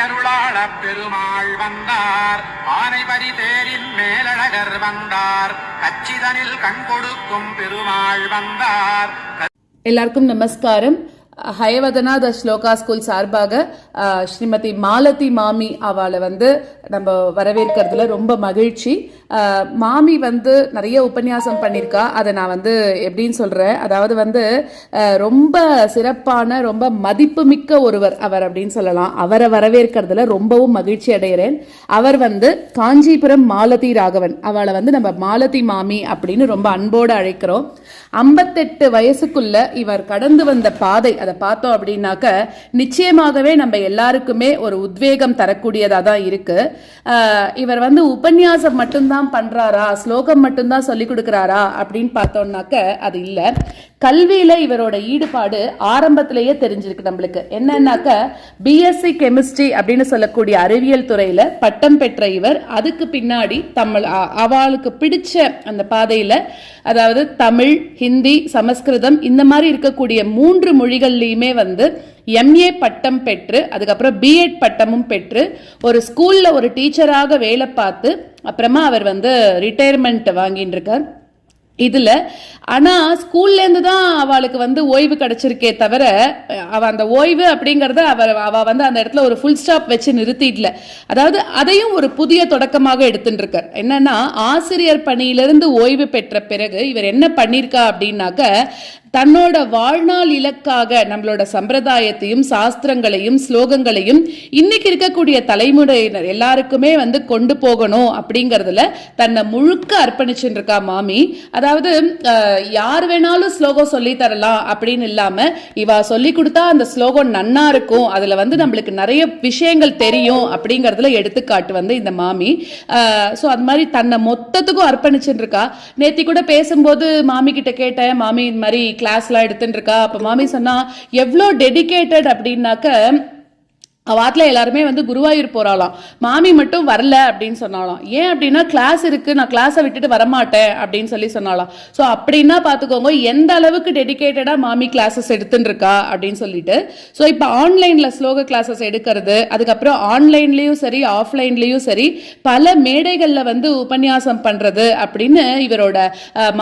அருளாள பெருமாள் வந்தார். ஆனைபரி தேரின் மேலழகர் வந்தார். கச்சிதனில் கண் கொடுக்கும் பெருமாள் வந்தார். எல்லாருக்கும் நமஸ்காரம். ஹயவதனா ஸ்லோகா ஸ்கூல் சார்பாக ஸ்ரீமதி மாலதி மாமி அவளை நம்ம வரவேற்கிறதுல ரொம்ப மகிழ்ச்சி. மாமி நிறைய உபன்யாசம் பண்ணியிருக்கா. அதை நான் எப்படின்னு சொல்றேன், அதாவது ரொம்ப சிறப்பான ரொம்ப மதிப்புமிக்க ஒருவர் அவர் அப்படின்னு சொல்லலாம். அவரை வரவேற்கிறதுல ரொம்பவும் மகிழ்ச்சி அடைகிறேன். அவர் காஞ்சிபுரம் மாலதி ராகவன். அவளை நம்ம மாலதி மாமி அப்படின்னு ரொம்ப அன்போடு அழைக்கிறோம். 58 வயசுக்குள்ள இவர் கடந்து வந்த பாதை அதை பார்த்தோம் அப்படின்னாக்க நிச்சயமாகவே நம்ம எல்லாருக்குமே ஒரு உத்வேகம் தரக்கூடியதா தான் இருக்கு. இவர் உபன்யாசம் மட்டும்தான் பண்றாரா, ஸ்லோகம் மட்டும்தான் சொல்லி கொடுக்கிறாரா அப்படின்னு பார்த்தோம்னாக்க அது இல்லை. கல்வியில இவரோட ஈடுபாடு ஆரம்பத்திலேயே தெரிஞ்சிருக்கு நம்மளுக்கு. என்னன்னாக்க பிஎஸ்சி கெமிஸ்ட்ரி அப்படின்னு சொல்லக்கூடிய அறிவியல் துறையில பட்டம் பெற்ற இவர் அதுக்கு பின்னாடி அவளுக்கு பிடிச்ச அந்த பாதையில, அதாவது தமிழ், ஹிந்தி, சமஸ்கிருதம் இந்த மாதிரி இருக்கக்கூடிய 3 மொழிகள்லையுமே எம்ஏ பட்டம் பெற்று அதுக்கப்புறம் பிஎட் பட்டமும் பெற்று ஒரு ஸ்கூல்ல ஒரு டீச்சராக வேலை பார்த்து அப்புறமா அவர் ரிட்டையர்மெண்ட் வாங்கிட்டு இருக்கார். இதுல ஆனா ஸ்கூல்ல இருந்து தான் அவளுக்கு ஓய்வு கிடைச்சிருக்கே தவிர அவ அந்த ஓய்வு அப்படிங்கறத அவ அந்த இடத்துல ஒரு ஃபுல் ஸ்டாப் வச்சு நிறுத்திடல. அதாவது அதையும் ஒரு புதிய தொடக்கமாக எடுத்துட்டு இருக்கார். என்னன்னா, ஆசிரியர் பணியிலிருந்து ஓய்வு பெற்ற பிறகு இவர் என்ன பண்ணிருக்கா அப்படின்னாக்க தன்னோட வாழ்நாள் இலக்காக நம்மளோட சம்பிரதாயத்தையும் சாஸ்திரங்களையும் ஸ்லோகங்களையும் இன்னைக்கு இருக்கக்கூடிய தலைமுறையினர் எல்லாருக்குமே கொண்டு போகணும் அப்படிங்கறதுல தன்னை முழுக்க அர்ப்பணிச்சுட்டு இருக்கா மாமி. அதாவது யார் வேணாலும் ஸ்லோகம் சொல்லி தரலாம் அப்படின்னு இல்லாம இவ சொல்லி கொடுத்தா அந்த ஸ்லோகம் நன்னா இருக்கும், அதுல நம்மளுக்கு நிறைய விஷயங்கள் தெரியும் அப்படிங்கறதுல எடுத்துக்காட்டு இந்த மாமி. சோ அது மாதிரி தன்னை மொத்தத்துக்கும் அர்ப்பணிச்சுட்டு இருக்கா. நேத்தி கூட பேசும்போது மாமி கிட்ட கேட்டேன், மாமி இந்த மாதிரி கிளாஸ்லாம் எடுத்துட்டு இருக்கா. அப்ப மாமி சொன்னா எவ்வளோ டெடிகேட்டட் அப்படின்னாக்க வாட்டில் எல்லாருமே குருவாயூர் போறாளாம், மாமி மட்டும் வரல அப்படின்னு சொன்னாலாம். ஏன் அப்படின்னா கிளாஸ் இருக்கு, நான் கிளாஸை விட்டுட்டு வரமாட்டேன் அப்படின்னு சொன்னாலாம். ஸோ அப்படின்னா பார்த்துக்கோங்க எந்த அளவுக்கு டெடிகேட்டடா மாமி கிளாஸஸ் எடுத்துட்டு இருக்கா அப்படின்னு சொல்லிட்டு. ஸோ இப்போ ஆன்லைன்ல ஸ்லோக கிளாஸஸ் எடுக்கிறது, அதுக்கப்புறம் ஆன்லைன்லயும் சரி ஆஃப்லைன்லயும் சரி பல மேடைகள்ல உபன்யாசம் பண்றது அப்படின்னு இவரோட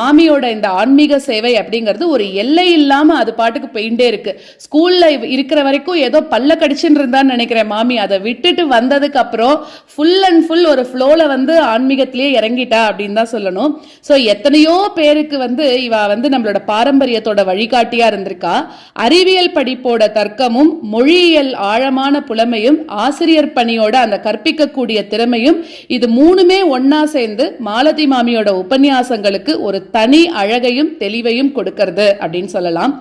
மாமியோட இந்த ஆன்மீக சேவை அப்படிங்கிறது ஒரு எல்லை இல்லாம அது பாட்டுக்கு போயிட்டே இருக்கு. ஸ்கூல்ல இருக்கிற வரைக்கும் ஏதோ பல்ல கடிச்சுன்னு இருந்தா நினைக்கிறேன் மாமி. அதை விட்டுட்டு வந்ததுக்கு அப்புறம் ஃபுல் அண்ட் ஃபுல் ஒரு ஃப்ளோல ஆன்மீகத்திலேயே இறங்கிட்டா அப்படின்னு தான் சொல்லணும். சோ எத்தனையோ பேருக்கு இவ நம்மளோட பாரம்பரியத்தோட வழிகாட்டியா இருந்திருக்கா. அறிவியல் படிப்போட தர்க்கமும் மொழியியல் ஆழமான புலமையும் ஆசிரியர் பணியோட அந்த கற்பிக்கக்கூடிய திறமையும் இது 3மே ஒன்னா சேர்ந்து மாலதி மாமியோட உபன்யாசங்களுக்கு ஒரு தனி அழகையும் தெளிவையும் கொடுக்கிறது அப்படின்னு சொல்லலாம்.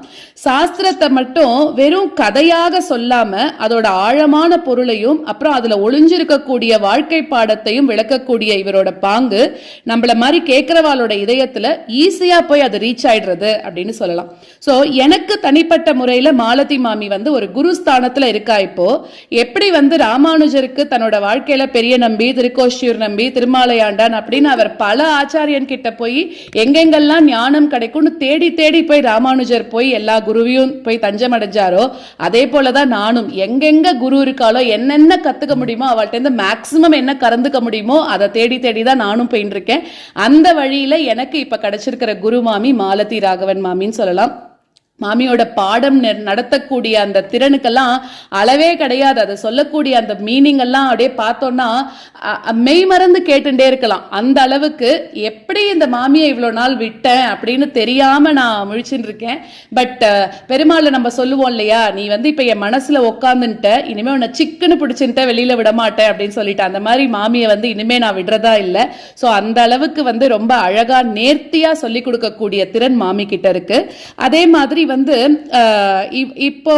சாஸ்திரத்தை மட்டும் வெறும் கதையாக சொல்லாம அதோட ஆழமான பொருளையும் அப்புறம் அதுல ஒளிஞ்சிருக்கக்கூடிய வாழ்க்கை பாடத்தையும் விளக்கக்கூடிய இவரோட பாங்கு நம்மள மாதிரி கேட்கிறவாளோட இதயத்துல ஈஸியா போய் அது ரீச் ஆயிடுறது அப்படின்னு சொல்லலாம். சோ எனக்கு தனிப்பட்ட முறையில மாலதி மாமி ஒரு குருஸ்தானத்துல இருக்கா. இப்போ எப்படி ராமானுஜருக்கு தன்னோட வாழ்க்கையில பெரிய நம்பி, திருக்கோஷ்டியூர் நம்பி, திருமாலையாண்டான் அப்படின்னு அவர் பல ஆச்சாரியன் கிட்ட போய் எங்கெங்கெல்லாம் ஞானம் கிடைக்கும்னு தேடி தேடி போய் ராமானுஜர் போய் எல்லா குருவையும் போய் தஞ்சம் அடைஞ்சாரோ அதே போலதான் நானும் எங்கெங்க குரு இருக்காலோ என்னென்ன கத்துக்க முடியுமோ அவள்கிட்ட இருந்து மேக்சிமம் என்ன கறந்துக்க முடியுமோ அதை தேடி தேடி தான் நானும் போயிட்டு இருக்கேன். அந்த வழியில எனக்கு இப்ப கிடைச்சிருக்கிற குரு மாமி மாலதி ராகவன் மாமின்னு சொல்லலாம். மாமியோட பாடம் நடத்தக்கூடிய அந்த திறனுக்கெல்லாம் அளவே கிடையாது. அதை சொல்லக்கூடிய அந்த மீனிங் எல்லாம் அப்படியே பார்த்தோம்னா மெய் மறந்து கேட்டுட்டே இருக்கலாம். அந்த அளவுக்கு எப்படி இந்த மாமியை இவ்வளவு நாள் விட்டேன் அப்படின்னு தெரியாம நான் முழிச்சுட்டு இருக்கேன். பட் பெருமாள் நம்ம சொல்லுவோம் இல்லையா, நீ இப்ப என் மனசுல உட்காந்துட்ட, இனிமே உன்னை சிக்குன்னு பிடிச்சுட்ட வெளியில விட மாட்டேன் அப்படின்னு சொல்லிட்டு அந்த மாதிரி மாமியை இனிமே நான் விடுறதா இல்லை. ஸோ அந்த அளவுக்கு ரொம்ப அழகா நேர்த்தியா சொல்லி கொடுக்கக்கூடிய திறன் மாமி கிட்ட இருக்கு. அதே மாதிரி இப்போ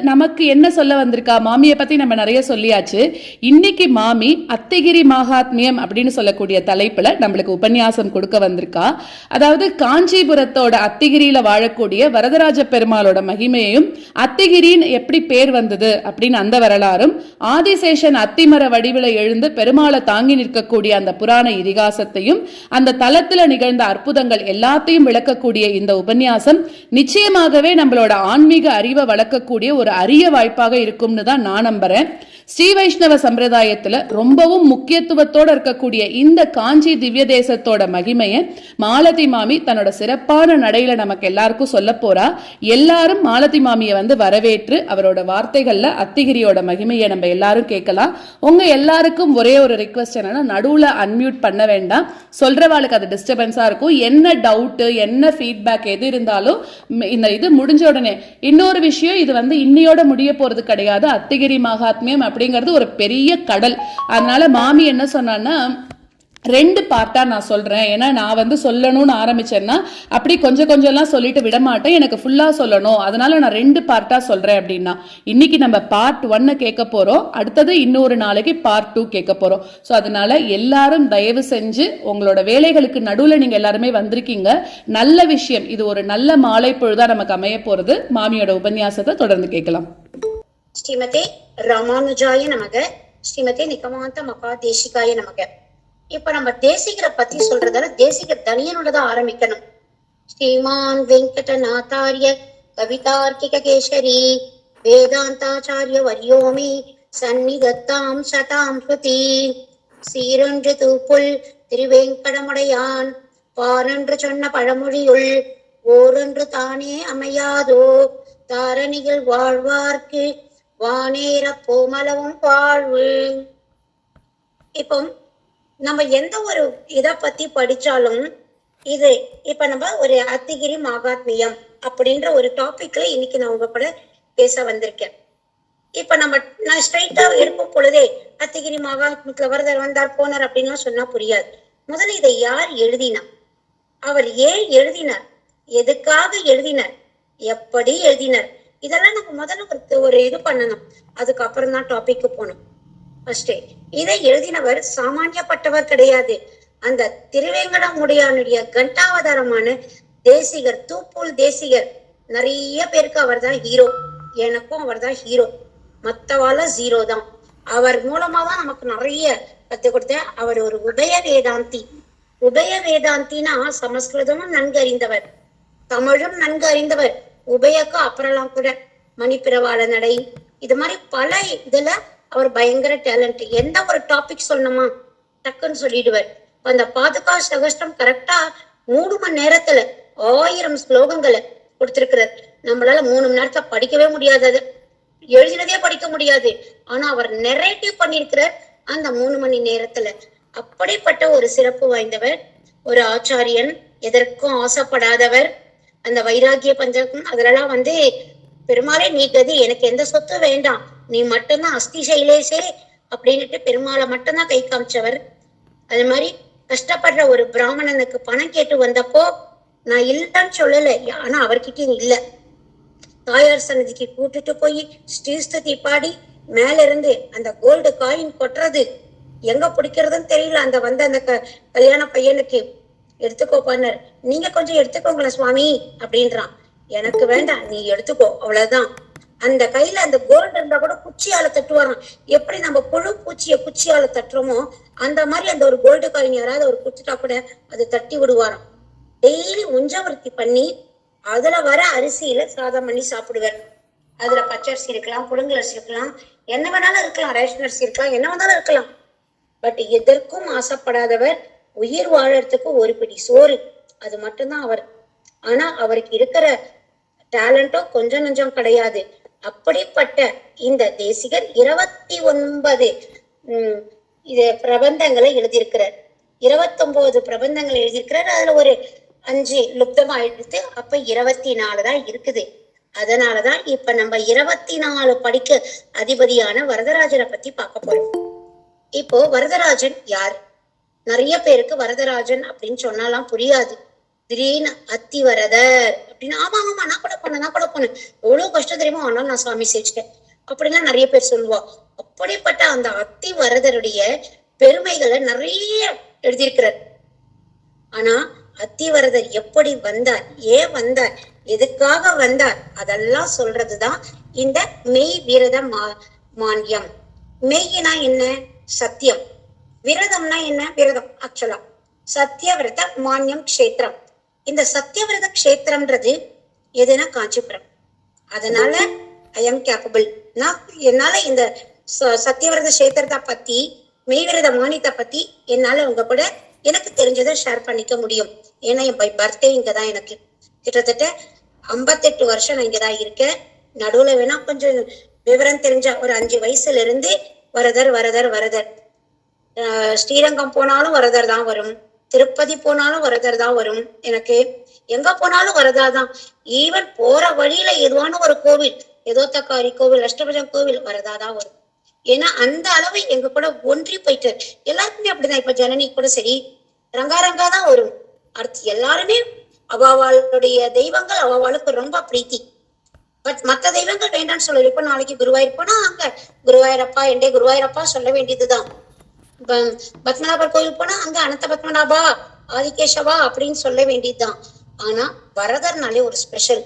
நமக்கு என்ன சொல்ல வந்திருக்கா, மாமியை பத்தி நம்ம நிறைய சொல்லியாச்சு. இன்னைக்கு மாமி அத்திகிரி மகாத்மியம் அப்படின்னு சொல்லக்கூடிய தலைப்புல நம்மளுக்கு உபன்யாசம் கொடுக்க வந்திருக்கா. அதாவது காஞ்சிபுரத்தோட அத்திகிரியில வாழக்கூடிய வரதராஜ பெருமாளோட மகிமையையும் அத்திகிரின் எப்படி பேர் வந்தது அப்படின்னு அந்த வரலாறும், ஆதிசேஷன் அத்திமர வடிவில எழுந்து பெருமாளை தாங்கி நிற்கக்கூடிய அந்த புராண இதிகாசத்தையும் அந்த தலத்துல நிகழ்ந்த அற்புதங்கள் எல்லாத்தையும் விளக்கக்கூடிய இந்த உபன்யாசம் நிச்சயமாகவே நம்மளோட ஆன்மீக அறிவை வளர்க்கக்கூடிய ஒரு அரிய வாய்ப்பாக இருக்கும்னு தான் நான் நம்புறேன். ஸ்ரீ வைஷ்ணவ சம்பிரதாயத்துல ரொம்பவும் முக்கியத்துவத்தோட இருக்கக்கூடிய இந்த காஞ்சி திவ்ய தேசத்தோட மகிமையை மாலதி மாமி தன்னோட சிறப்பான நடையில நமக்கு எல்லாருக்கும் சொல்ல போறா. எல்லாரும் மாலதி மாமியை வரவேற்று அவரோட வார்த்தைகள்ல அத்திகிரியோட மகிமையை நம்ம எல்லாரும் கேட்கலாம். உங்க எல்லாருக்கும் ஒரே ஒரு ரிக்வெஸ்ட் என்னன்னா, நடுவுல அன்மியூட் பண்ண வேண்டாம். சொல்றவாளுக்கு அது டிஸ்டர்பன்ஸா இருக்கும். என்ன டவுட், என்ன ஃபீட்பேக் எது இருந்தாலும் இந்த இது முடிஞ்ச உடனே. இன்னொரு விஷயம், இது இன்னையோட முடிய போறது கிடையாது. அத்திகிரி மகாத்மியம் அப்படிங்கிறது ஒரு பெரிய கடல். அதனால மாமி என்ன சொன்னான்னா, 2 பார்ட்டா நான் சொல்றேன். ஏன்னா நான் சொல்லணும்னு ஆரம்பிச்சேன்னா அப்படி கொஞ்சம் கொஞ்சம்லாம் சொல்லிட்டு விட மாட்டேன், எனக்கு ஃபுல்லா சொல்லணும். அதனால நான் 2 பார்ட்டா சொல்றேன் அப்படின்னா, இன்னைக்கு நம்ம பார்ட் 1 கேட்க போறோம், அடுத்தது இன்னொரு நாளைக்கு பார்ட் 2 கேட்க போறோம். ஸோ அதனால எல்லாரும் தயவு செஞ்சு உங்களோட வேலைகளுக்கு நடுவில் நீங்க எல்லாருமே வந்திருக்கீங்க. நல்ல விஷயம், இது ஒரு நல்ல மாலை பொழுதா நமக்கு அமைய போறது. மாமியோட உபன்யாசத்தை தொடர்ந்து கேட்கலாம். ஸ்ரீமதே ராமானுஜாய நமக, ஸ்ரீமதே நிகமாந்த மகாதேசிகாய நமக. இப்ப நம்ம தேசிகரை பத்தி சொல்றதால தேசிகர் தனியனோடதான் ஆரம்பிக்கணும். ஸ்ரீமான் வெங்கடநாதாரிய கவிதார்க்கிக கேசரி வேதாந்தாச்சாரிய வரியோமி சந்நிதத்தாம் சதாம் ஸ்ருதி. சீரொன்று தூப்புள் திருவேங்கடமுடையான் பாரன்று சொன்ன பழமொழியுள் ஓரொன்று தானே அமையாதோ தாரணிகள் வாழ்வார்க்கு வானேர போமளவும் வாழ்வு. இப்போ நம்ம எந்த ஒரு இதை பத்தி படிச்சாலும் இது இப்ப நம்ம ஒரு அத்திகிரி மகாத்மியம் அப்படின்ற ஒரு டாபிக்ல இன்னைக்கு நான் உங்க கூட பேச வந்திருக்கேன். இப்ப நான் ஸ்ட்ரைட்டா எடுக்கும் பொழுதே அத்திகிரி மகாத்மியத்துல வரதர் வந்தார் போனார் அப்படின்னு சொன்னா புரியாது. முதல்ல இதை யார் எழுதினார், அவர் ஏன் எழுதினார், எதுக்காக எழுதினார், எப்படி எழுதினார், இதெல்லாம் நம்ம முதல்ல ஒரு இது பண்ணணும். அதுக்கப்புறம் தான் டாபிக்கு போகணும். ஃபர்ஸ்டே இதை எழுதினவர் சாமானியப்பட்டவர் கிடையாது. அந்த திருவேங்கடமுடையானுடைய கண்டாவதாரமான தேசிகர், தூப்பூல் தேசிகர். நிறைய பேருக்கு அவர் தான் ஹீரோ, எனக்கும் அவர் தான் ஹீரோ, மத்தவால ஜீரோ தான். அவர் மூலமா தான் நமக்கு நிறைய கற்றுக் கொடுத்தேன். அவர் ஒரு உபய வேதாந்தி. உபய வேதாந்தினா சமஸ்கிருதமும் நன்கு அறிந்தவர், தமிழும் நன்கு அறிந்தவர். உபயக்கு அப்புறம்லாம் கூட மணிப்பிரவாள நடை, இது மாதிரி பல இதுல அவர் பயங்கர டேலண்ட். எந்த ஒரு டாபிக் சொல்லணுமா டக்குன்னு சொல்லிடுவார். அந்த பாதுகா சகஸ்திரம் கரெக்டா 3 மணி நேரத்துல 1000 ஸ்லோகங்களை கொடுத்திருக்கிறார். நம்மளால 3 மணி நேரத்துல படிக்கவே முடியாது, அது எழுதினதே படிக்க முடியாது. ஆனா அவர் நெரேட்டிவ் பண்ணிருக்கிறார் அந்த 3 மணி நேரத்துல. அப்படிப்பட்ட ஒரு சிறப்பு வாய்ந்தவர், ஒரு ஆச்சாரியன், எதற்கும் ஆசைப்படாதவர். அந்த வைராகிய பஞ்சகம் அதெல்லாம் பெருமாளே நீட்டது, எனக்கு எந்த சொத்து வேண்டாம், நீ மட்டும்தான் அஸ்தி சைலேசே அப்படின்னுட்டு பெருமாளை மட்டும்தான் கை காமிச்சவர். அது மாதிரி கஷ்டப்படுற ஒரு பிராமணனுக்கு பணம் கேட்டு வந்தப்போ நான் இல்லைன்னு சொல்லல, ஆனா அவர்கிட்ட இல்ல. தாயார் சன்னதிக்கு கூட்டிட்டு போய் ஸ்ரீஸ்துதி பாடி மேல இருந்து அந்த கோல்டு காயின் கொட்டுறது, எங்க பிடிக்கிறதுன்னு தெரியல. அந்த கல்யாண பையனுக்கு எடுத்துக்கோ பண்ணார். நீங்க கொஞ்சம் எடுத்துக்கோங்களேன் சுவாமி அப்படின்றான். எனக்கு வேண்டாம், நீ எடுத்துக்கோ, அவ்வளவுதான். அந்த கையில அந்த கோல்டு இருந்தா கூட குச்சியால தட்டுவாராம். எப்படி நம்ம புழு பூச்சிய குச்சியால தட்டுறோமோ அந்த மாதிரி அந்த ஒரு கோல்டு காயின் யாராவது ஒரு குச்சிட்டா கூட அது தட்டி விடுவாராம். டெய்லி உஞ்சவர்த்தி பண்ணி அதுல வர அரிசியில சாதம் பண்ணி சாப்பிடுவார். அதுல பச்சரிசி இருக்கலாம், புழுங்கலரிசி இருக்கலாம், என்ன வேணாலும் இருக்கலாம், ரேஷன் அரிசி இருக்கலாம், என்ன வேணாலும் இருக்கலாம். பட் எதற்கும் ஆசைப்படாதவர். உயிர் வாழறதுக்கு ஒரு பிடி சோறு, அது மட்டும்தான் அவர். ஆனா அவருக்கு இருக்கிற டேலண்டோ கொஞ்சம் நஞ்சம் கிடையாது. அப்படிப்பட்ட இந்த தேசிகர் 29 இது பிரபந்தங்களை எழுதியிருக்கிறார். 29 பிரபந்தங்களை எழுதியிருக்கிறார். அதுல ஒரு 5 லுப்தமா எடுத்து அப்ப 24 தான் இருக்குது. அதனாலதான் இப்ப நம்ம 24 படிக்க அதிபதியான வரதராஜனை பத்தி பார்க்க போறோம். இப்போ வரதராஜன் யார்? நிறைய பேருக்கு வரதராஜன் அப்படின்னு சொன்னாலாம் புரியாது. திடீர்னு அத்திவரதர் அப்படின்னு, ஆமா ஆமா நான் கூட போனேன், எவ்வளவு கஷ்டம் தெரியுமா, ஆனாலும் நான் சுவாமி சேவிச்சிட்டேன் அப்படின்லாம் நிறைய பேர் சொல்லுவா. அப்படிப்பட்ட அந்த அத்திவரதருடைய பெருமைகளை நிறைய எழுதியிருக்கிறார். ஆனா அத்திவரதர் எப்படி வந்தார், ஏன் வந்தார், எதுக்காக வந்தார், அதெல்லாம் சொல்றதுதான் இந்த மெய் விரத மான்யம். மெய்னா என்ன? சத்தியம். விரதம்னா என்ன? விரதம் ஆக்சுவலா சத்தியவிரத மான்யம் கஷேத்திரம். இந்த சத்தியவிரத கஷேத்திரம்ன்றது எதுனா காஞ்சிபுரம். அதனால ஐ எம் கேப்பபிள், என்னால இந்த சத்தியவிரத கஷேத்திரத்தை பத்தி, மெய்விரத மானியத்தை பத்தி என்னால உங்க கூட எனக்கு தெரிஞ்சதை ஷேர் பண்ணிக்க முடியும். ஏன்னா என் பர்த்டே இங்கதான். எனக்கு கிட்டத்தட்ட 58 வருஷம் நான் இங்கதான் இருக்கேன். நடுவுல வேணா கொஞ்சம் விவரம் தெரிஞ்ச ஒரு 5 வயசுல இருந்து வரதர் வரதர் வரதர். ஸ்ரீரங்கம் போனாலும் வரதர் தான் வரும், திருப்பதி போனாலும் வரதர் தான் வரும். எனக்கு எங்க போனாலும் வரதா தான். ஈவன் போற வழியில எதுவான ஒரு கோவில், ஏதோ தக்காரி கோவில், அஷ்டபஜம் கோவில் வரதா தான் வரும். ஏன்னா அந்த அளவு எங்க கூட ஒன்றி போயிட்டு எல்லாருக்குமே அப்படிதான். இப்ப ஜனனி கூட சரி ரங்கா தான் வரும். அடுத்து எல்லாருமே அவாவாளுடைய தெய்வங்கள் அவாவாளுக்கு ரொம்ப பிரீத்தி. பட் மத்த தெய்வங்கள் வேண்டாம்னு சொல்லல. இப்ப நாளைக்கு குருவாயூர் போனா அங்க குருவாயூரப்பா எண்டே குருவாயூரப்பா சொல்ல வேண்டியதுதான். பத்மநாபர் கோயில் போனா அங்க அனந்த பத்மநாபா ஆதிகேசவா அப்படின்னு சொல்ல வேண்டியதுதான். ஆனா வரதர்னாலே ஒரு ஸ்பெஷல்.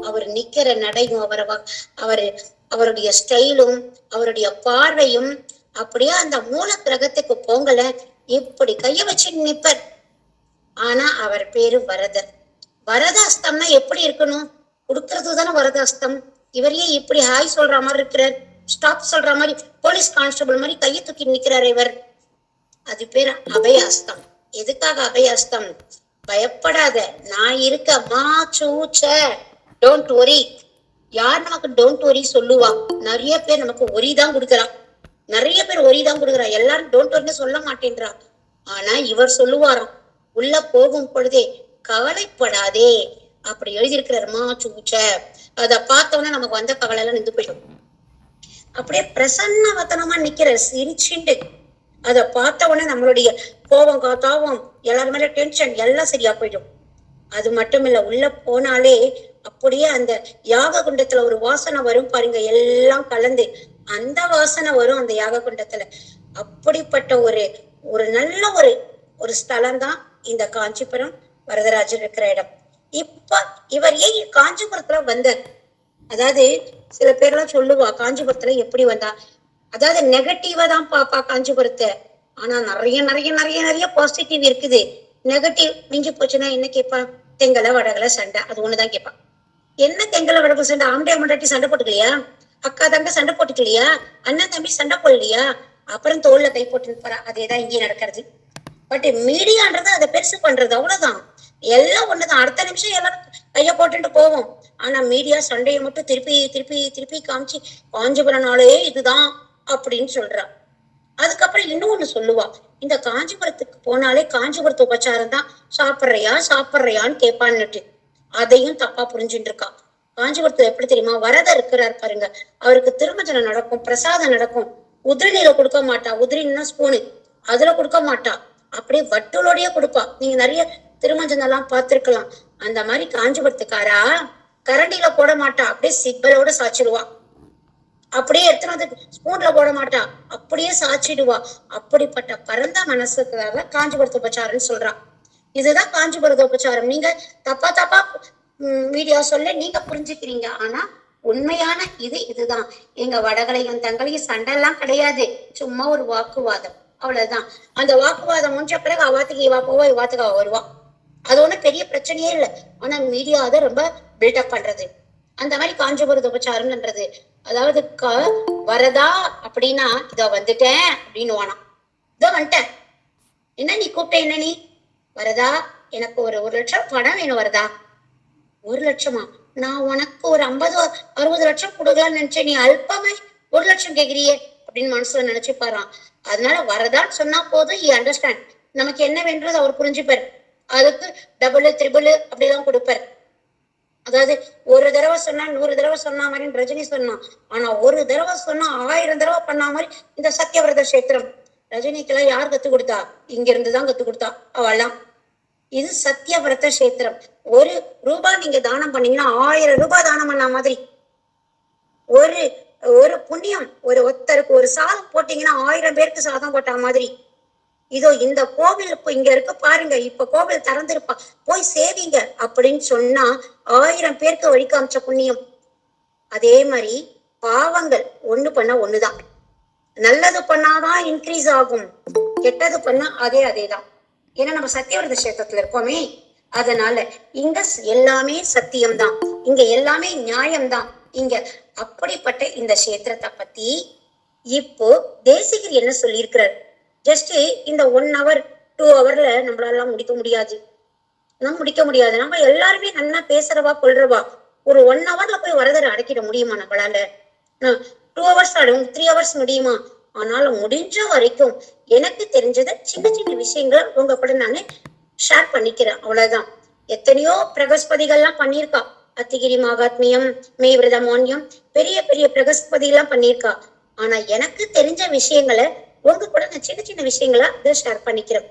அவர் நிக்கிற நடையும் அவருடைய ஸ்டைலும் அவருடைய பார்வையும் அப்படியே அந்த மூல கிரகத்துக்கு போங்கல இப்படி கைய வச்சு நிப்பர். ஆனா அவர் பேரு வரதர். வரதாஸ்தம்னா எப்படி இருக்கணும்? கொடுக்கறது தானே வரதாஸ்தம். இவரையே இப்படி ஹாய் சொல்ற மாதிரி இருக்கிறார், ஸ்டாப் சொல்ற மாதிரி, போலீஸ் கான்ஸ்டபிள் மாதிரி கையை தூக்கி நிக்கிறார் இவர். அது பேரு அபயாஸ்தம். எதுக்காக அபயாஸ்தம்? பயப்படாத, நான் இருக்க, மா சூச்ச, டோன்ட் ஒரி. யார் நமக்கு டோன்ட் ஒரி சொல்லுவா? நிறைய பேர் நமக்கு ஒரி தான் கொடுக்குறான். நிறைய பேர் ஒரி தான் கொடுக்குறா. எல்லாரும் டோன்ட் ஒரின்னு சொல்ல மாட்டேன்றா. ஆனா இவர் சொல்லுவாராம், உள்ள போகும் பொழுதே கவலைப்படாதே அப்படி எழுதியிருக்கிறார். மா சூச்ச. அத பார்த்தோன்னா நமக்கு வந்த கவலை எல்லாம் நின்று போயிடும். அப்படியே பிரசன்ன வத்தனமா நிக்கிற சிரிச்சுண்டு அத பார்த்த உடனே நம்மளுடைய கோபம் தாபம் எல்லாரும் மேல டென்ஷன் எல்லாம் சரியா போயிடும். அது மட்டும் இல்ல, உள்ள போனாலே அப்படியே அந்த யாக குண்டத்துல ஒரு வாசனை வரும் பாருங்க, எல்லாம் கலந்து அந்த வாசனை வரும் அந்த யாக குண்டத்துல. அப்படிப்பட்ட ஒரு நல்ல ஒரு ஸ்தலம் தான் இந்த காஞ்சிபுரம் வரதராஜர் இருக்கிற இடம். இப்ப இவர் ஏன் காஞ்சிபுரத்துல வந்தார்? அதாவது சில பேர்லாம் சொல்லுவா காஞ்சிபுரத்துல எப்படி வந்தா, அதாவது நெகட்டிவா தான் பாப்பா காஞ்சிபுரத்தை. ஆனா நிறைய நிறைய நிறைய நிறைய பாசிட்டிவ் இருக்குது. நெகட்டிவ் மிஞ்சி போச்சுன்னா என்ன கேட்பா? தெங்கல வடகல சண்டை, அது ஒண்ணுதான் கேட்பா. என்ன தெங்கல வடகல சண்டை? ஆம்படியா மண்டாட்டி சண்டை போட்டுக்கலையா? அக்கா தங்க சண்டை போட்டுக்கலையா? அண்ணன் தம்பி சண்டை போடலையா? அப்புறம் தோல்ல கை போட்டுன்னு போறா. அதேதான் இங்கே நடக்கிறது. பட் மீடியான்றது அதை பெருசு பண்றது, அவ்வளவுதான். எல்லாம் ஒண்ணுதான். அடுத்த நிமிஷம் எல்லாரும் கைய போட்டுட்டு போவோம். ஆனா மீடியா சண்டையை மட்டும் திருப்பி திருப்பி திருப்பி காமிச்சு காஞ்சிபுரனாலே இதுதான் அப்படின்னு சொல்றா. அதுக்கப்புறம் இன்னொன்னு சொல்லுவா, இந்த காஞ்சிபுரத்துக்கு போனாலே காஞ்சிபுரத்து உபச்சாரம் தான், சாப்பிட்றியான்னு கேட்பான்னுட்டு. அதையும் தப்பா புரிஞ்சுட்டு இருக்கா. காஞ்சிபுரத்துல எப்படி தெரியுமா? வரதர் இருக்கிறார் பாருங்க, அவருக்கு திருமஞ்சனம் நடக்கும், பிரசாதம் நடக்கும். உதிரினில கொடுக்க மாட்டா. உதிரின்னா ஸ்பூனு, அதுல கொடுக்க மாட்டா. அப்படியே வட்டுலோடய கொடுப்பா. நீங்க நிறைய திருமஞ்சனம் எல்லாம் பார்த்திருக்கலாம். அந்த மாதிரி காஞ்சிபுரத்துக்காரா கரண்டில போட மாட்டா, அப்படியே சிப்பலோட சாச்சிடுவா. அப்படியே எடுத்துன்னு வந்து ஸ்பூன்ல போட மாட்டா, அப்படியே சாச்சிடுவா. அப்படிப்பட்ட பரந்த மனசுக்காக காஞ்சிபுரத்து உபச்சாரம்னு சொல்றா. இதுதான் காஞ்சிபுரத்து உபச்சாரம். நீங்க தப்பா மீடியா சொல்ல நீங்க புரிஞ்சுக்கிறீங்க. ஆனா உண்மையான இதுதான். எங்க வடகளையும் தங்களையும் சண்டை எல்லாம் கிடையாது, சும்மா ஒரு வாக்குவாதம், அவ்வளவுதான். அந்த வாக்குவாதம் முடிஞ்ச பிறகு அவாத்துக்கு இவா போவா, இவாத்துக்கு அவ வருவா. அது ஒண்ணும் பெரிய பிரச்சனையே இல்லை. ஆனா மீடியா அதை ரொம்ப பில்டப் பண்றது. அந்த மாதிரி காஞ்சிபுரத்து உபச்சாரம்ன்றது, அதாவது வரதா அப்படின்னா இதோ வந்துட்டேன் அப்படின்னு வானா, இதோ வந்துட்டேன். என்ன நீ கூப்பிட்ட? என்ன நீ வரதா? எனக்கு ஒரு 1 லட்சம் பணம் வேணும். வரதா? 1 லட்சமா? நான் உனக்கு ஒரு 50-60 லட்சம் கொடுக்கலாம்னு நினைச்சேன். நீ அல்பமா 1 லட்சம் கேக்குறியே அப்படின்னு மனசுல நினைச்சு பாறான். அதனால வரதான்னு சொன்னா போதும், அண்டர்ஸ்டாண்ட், நமக்கு என்ன வேண்டது அவர் புரிஞ்சுப்பார். அதுக்கு டபுள் த்ரிபிள் அப்படிதான் கொடுப்பார். அதாவது ஒரு தடவை சொன்னா 100 தடவை சொன்னா மாதிரி ரஜினி சொன்னான். ஆனா ஒரு தடவை சொன்னா 1000 தடவை பண்ணா மாதிரி இந்த சத்தியவிரத கஷேத்திரம். ரஜினிக்கெல்லாம் யார் கத்து கொடுத்தா? இங்க இருந்துதான் கத்து கொடுத்தா அவெல்லாம். இது சத்தியவிரத கஷேத்திரம். 1 ரூபாய் நீங்க தானம் பண்ணீங்கன்னா 1000 ரூபாய் தானம் பண்ண மாதிரி. ஒரு புண்ணியம், ஒருத்தருக்கு ஒரு சாதம் போட்டீங்கன்னா 1000 பேருக்கு சாதம் போட்ட மாதிரி. இதோ இந்த கோவில் இப்ப இங்க இருக்க பாருங்க, இப்ப கோவில் திறந்திருப்பா, போய் சேவிங்க அப்படின்னு சொன்னா 1000 பேருக்கு வழி காமிச்ச புண்ணியம். அதே மாதிரி பாவங்கள் ஒண்ணு பண்ணா ஒண்ணுதான். நல்லது பண்ணாதான் இன்க்ரீஸ் ஆகும், கெட்டது பண்ணா அதேதான். ஏன்னா நம்ம சத்தியவிரத கஷேத்திரத்துல இருக்கோமே, அதனால இங்க எல்லாமே சத்தியம்தான், இங்க எல்லாமே நியாயம்தான். இங்க அப்படிப்பட்ட இந்த கஷேத்திரத்தை பத்தி இப்போ தேசிகர் என்ன சொல்லியிருக்கிறார், ஜஸ்ட் இந்த 1 hour 2 hourல நம்மளால முடிக்க முடியாது. நம்ம எல்லாருமே நல்லா பேசுறவா கொள்றவா, ஒரு 1 hourல போய் வரதரை அடக்கிட முடியுமா நம்மளால? 2 hours 3 hours முடியுமா? ஆனாலும் முடிஞ்ச வரைக்கும் எனக்கு தெரிஞ்சத சின்ன சின்ன விஷயங்களை உங்க கூட நானு ஷேர் பண்ணிக்கிறேன், அவ்வளவுதான். எத்தனையோ பிரகஸ்பதிகள்லாம் பண்ணியிருக்கா, அத்திகிரி மகாத்மியம், மெய்விரத மான்யம், பெரிய பெரிய பிரகஸ்பதி எல்லாம் பண்ணியிருக்கா. ஆனா எனக்கு தெரிஞ்ச விஷயங்களை உங்க கூட நான் சின்ன சின்ன விஷயங்களா இதை ஷேர் பண்ணிக்கிறேன்.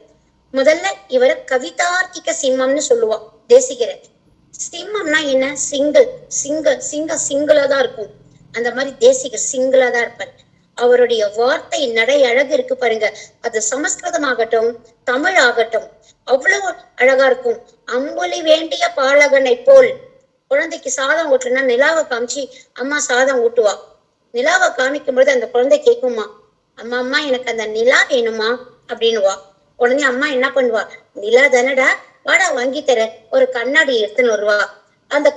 முதல்ல இவரை கவிதார்த்திக சிம்மம்னு சொல்லுவா தேசிகரை. சிம்மம்னா என்ன? சிங்கிளா தான் இருக்கும். அந்த மாதிரி தேசிகர் சிங்கிளா தான் இருப்பார். அவருடைய வார்த்தை நடை அழகு இருக்கு பாருங்க, அது சமஸ்கிருதம் ஆகட்டும் தமிழ் ஆகட்டும் அவ்வளவு அழகா இருக்கும். அம்புலி வேண்டிய பாலகனை போல், குழந்தைக்கு சாதம் ஊட்டுனா நிலாவை காமிச்சு அம்மா சாதம் ஊட்டுவா. நிலாவை காமிக்கும் பொழுது அந்த குழந்தை கேட்குமா, அம்மா அம்மா எனக்கு அந்த நிலா வேணுமா அப்படின்னுவா. உடனே அம்மா என்ன பண்ணுவா, நிலா தானடா, வாடா வாங்கி தர, ஒரு கண்ணாடி எடுத்துன்னு வருவா. அந்த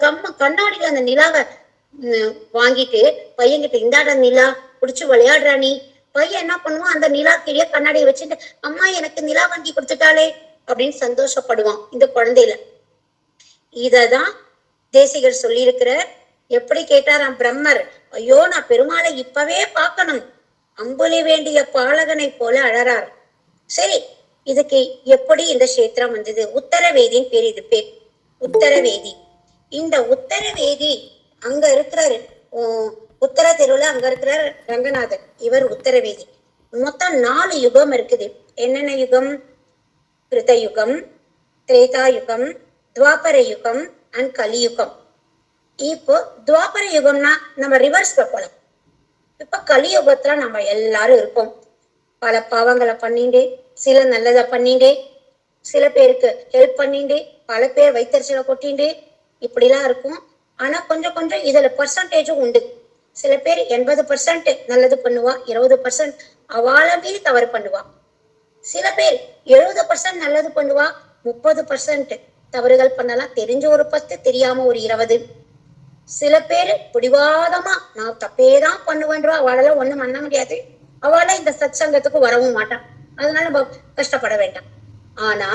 கண்ணாடியில அந்த நிலாவை வாங்கிட்டு பையன்கிட்ட, இந்தாட நிலா, புடிச்சு விளையாடுறா நீ. பையன் என்ன பண்ணுவான், அந்த நிலா கீழே கண்ணாடியை வச்சுட்டு அம்மா எனக்கு நிலா வாங்கி கொடுத்துட்டாளே அப்படின்னு சந்தோஷப்படுவான் இந்த குழந்தையில. இததான் தேசிகர் சொல்லி இருக்கிற. எப்படி கேட்டாராம் பிரம்மர், ஐயோ நான் பெருமாளை இப்பவே பார்க்கணும், அம்புலி வேண்டிய பாலகனை போல அழறார். சரி, இதுக்கு எப்படி இந்த கஷேத்திரம் வந்தது? உத்தரவேதியின் பேர், இது பேர் உத்தரவேதி. இந்த உத்தரவேதி அங்க இருக்கிறாரு, உத்தர தெருவுல அங்க இருக்கிறார் ரங்கநாதர், இவர் உத்தரவேதி. மொத்தம் 4 யுகம் இருக்குது. என்னென்ன யுகம்? கிருத யுகம், திரேதா யுகம், துவாபர யுகம் அண்ட் கலியுகம். இப்போ துவாபர யுகம்னா நம்ம ரிவர்ஸ்ல போலாம். இப்ப கலியுகத்துல நம்ம எல்லாரும் இருக்கோம். பல பாவங்களை பண்ணிட்டு, சில நல்லதை பண்ணிட்டு, சில பேருக்கு ஹெல்ப் பண்ணிட்டு, பல பேர் வைத்தறிச்சலை கொட்டிண்டு இப்படிலாம் இருக்கும். ஆனா கொஞ்சம் கொஞ்சம் இதுல பர்சன்டேஜும் உண்டு. சில பேர் 80% நல்லது பண்ணுவா, 20% அவளை மீறி தவறு பண்ணுவா. சில பேர் 70% நல்லது பண்ணுவா, 30% தவறுகள் பண்ணலாம். தெரிஞ்ச ஒரு 10, தெரியாம ஒரு 20. சில பேரு பிடிவாதமா நான் தப்பேதான் பண்ணுவேன்றா, அவளால ஒண்ணும் பண்ண முடியாது, அவளை இந்த சத் சங்கத்துக்கு வரவும் மாட்டான். அதனால நம்ம கஷ்டப்பட வேண்டாம். ஆனா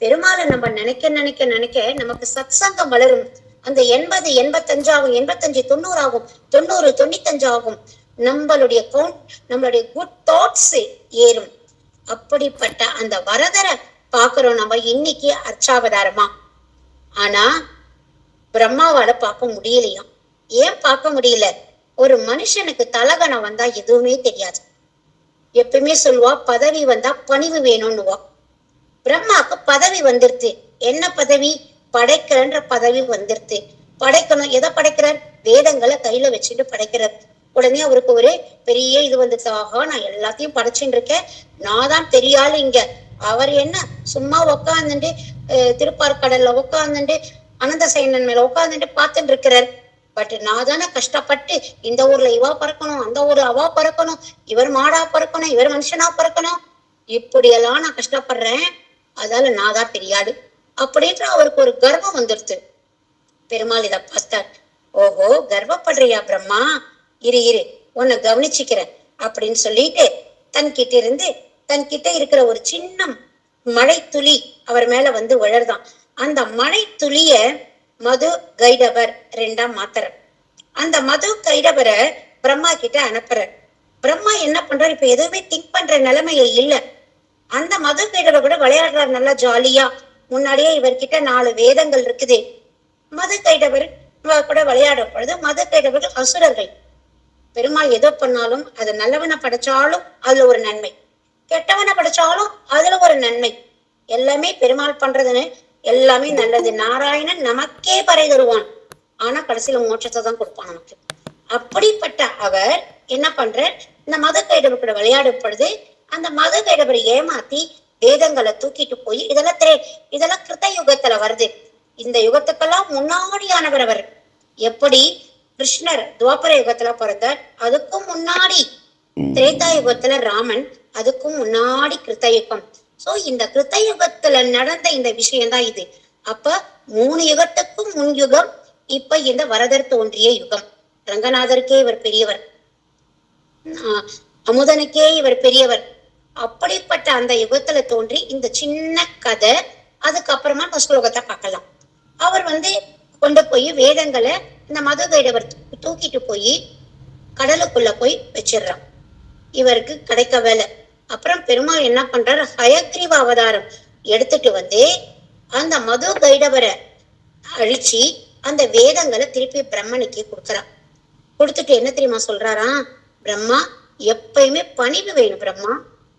பெருமாளை நம்ம நினைக்க நினைக்க நினைக்க நமக்கு சத் சங்கம் வளரும். அந்த 80 85 ஆகும், 85 90 ஆகும், 90 95 ஆகும். நம்மளுடைய குட் தாட்ஸ் ஏறும். அப்படிப்பட்ட அந்த வரதரை பாக்குறோம் நம்ம இன்னைக்கு அர்ச்சாவதாரமா. ஆனா பிரம்மாவால பார்க்க முடியலையாம். ஏன் பார்க்க முடியல? ஒரு மனுஷனுக்கு தலகணம் வந்தா எதுவுமே தெரியாது. எப்பவுமே சொல்லுவா, பதவி வந்தா பணிவு வேணும்னுவா. பிரம்மாவுக்கு பதவி வந்துருது. என்ன பதவி? படைக்கிறன்ற பதவி வந்துருது. படைக்கணும். எதை படைக்கிறார்? வேதங்களை கையில வச்சுட்டு படைக்கிறார். உடனே அவருக்கு ஒரு பெரிய இது வந்துச்சு, ஆகா நான் எல்லாத்தையும் படைச்சுட்டு இருக்கேன், நான் தான் பெரிய ஆளு இங்க. அவர் என்ன சும்மா உக்காந்துட்டு திருப்பார்கடல்ல உட்காந்துட்டு அனந்த சைனன் மேல உட்காந்துட்டு பார்த்துட்டு இருக்கிறார். பட் நான் தானே கஷ்டப்பட்டு இந்த ஊர்ல இவா பறக்கணும், அந்த ஊர்ல அவா பறக்கணும், இவர் மாடா பறக்கணும், இவர் மனுஷனா பறக்கணும், இப்படியெல்லாம் நான் கஷ்டப்படுறேன், அதால நான் தான் பெரியாடு அப்படின்ற அவருக்கு ஒரு கர்வம் வந்துருச்சு. பெருமாள் இத பார்த்தார். ஓஹோ கர்வப்படுறியா பிரம்மா, இரு உன்னை கவனிச்சுக்கிறேன் அப்படின்னு சொல்லிட்டு தன்கிட்ட இருக்கிற ஒரு சின்ன மழை துளி அவர் மேல வந்து விழறதான். அந்த மழை துளிய மது கைடவர் 2ஆ மாத்துற. அந்த மது கைடவரை பிரம்மா கிட்ட அனுப்புற. பிரம்மா என்ன பண்றாரு, இப்ப எதுவுமே திங்க் பண்ற நிலைமையில இல்ல. அந்த மது கைடவர் கூட விளையாடுறாரு நல்லா ஜாலியா. முன்னாடியே இவர்கிட்ட 4 வேதங்கள் இருக்குது. மது கைடவர் கூட விளையாடும் பொழுது மது கைடவர்கள் அசுரர்கள். பெருமாள் எதோ பண்ணாலும் அது நல்லவனை படைச்சாலும் அதுல ஒரு நன்மை, கெட்டவனை படைச்சாலும் அதுல ஒரு நன்மை. எல்லாமே பெருமாள் பண்றதுன்னு எல்லாமே நல்லது. நாராயணன் நமக்கே பறை தருவான், ஆனா கடைசியில மோட்சத்தை தான் கொடுப்பான் நமக்கு. அப்படிப்பட்ட அவர் என்ன பண்ற, இந்த மத கைடவர் கூட விளையாடும் பொழுது அந்த மத கைடவரை ஏமாத்தி வேதங்களை தூக்கிட்டு போய் இதெல்லாம் கிருத்த யுகத்துல வருது. இந்த யுகத்துக்கெல்லாம் முன்னாடியானவர் அவர். எப்படி கிருஷ்ணர் துவாபர யுகத்துல பிறந்தார், அதுக்கும் முன்னாடி திரேதா யுகத்துல ராமன், அதுக்கும் முன்னாடி கிருத்த யுகம். சோ இந்த கிருத்த யுகத்துல நடந்த இந்த விஷயம்தான் இது. அப்ப 3 யுகத்துக்கும் முன் யுகம். இப்ப இந்த வரதர் தோன்றிய யுகம். ரங்கநாதருக்கே இவர் பெரியவர். அமுதனுக்கே இவர் பெரியவர். அப்படிப்பட்ட அந்த யுகத்துல தோன்றி இந்த சின்ன கதை. அதுக்கப்புறமா நம்ம ஸ்லோகத்தை பார்க்கலாம். அவர் கொண்டு போய் வேதங்களை இந்த மது கைடவர் தூக்கிட்டு போய் கடலுக்குள்ள போய் வச்சிடுறான். இவருக்கு கிடைக்க வேலை. அப்புறம் பெருமாள் என்ன பண்றாரு, ஹயக்ரீவ அவதாரம் எடுத்துட்டு அந்த மது கைடவரை அழிச்சு அந்த வேதங்களை திருப்பி பிரம்மனுக்கு கொடுக்கறான். கொடுத்துட்டு என்ன தெரியுமா சொல்றாராம், பிரம்மா எப்பயுமே பணிவு வேணும், பிரம்மா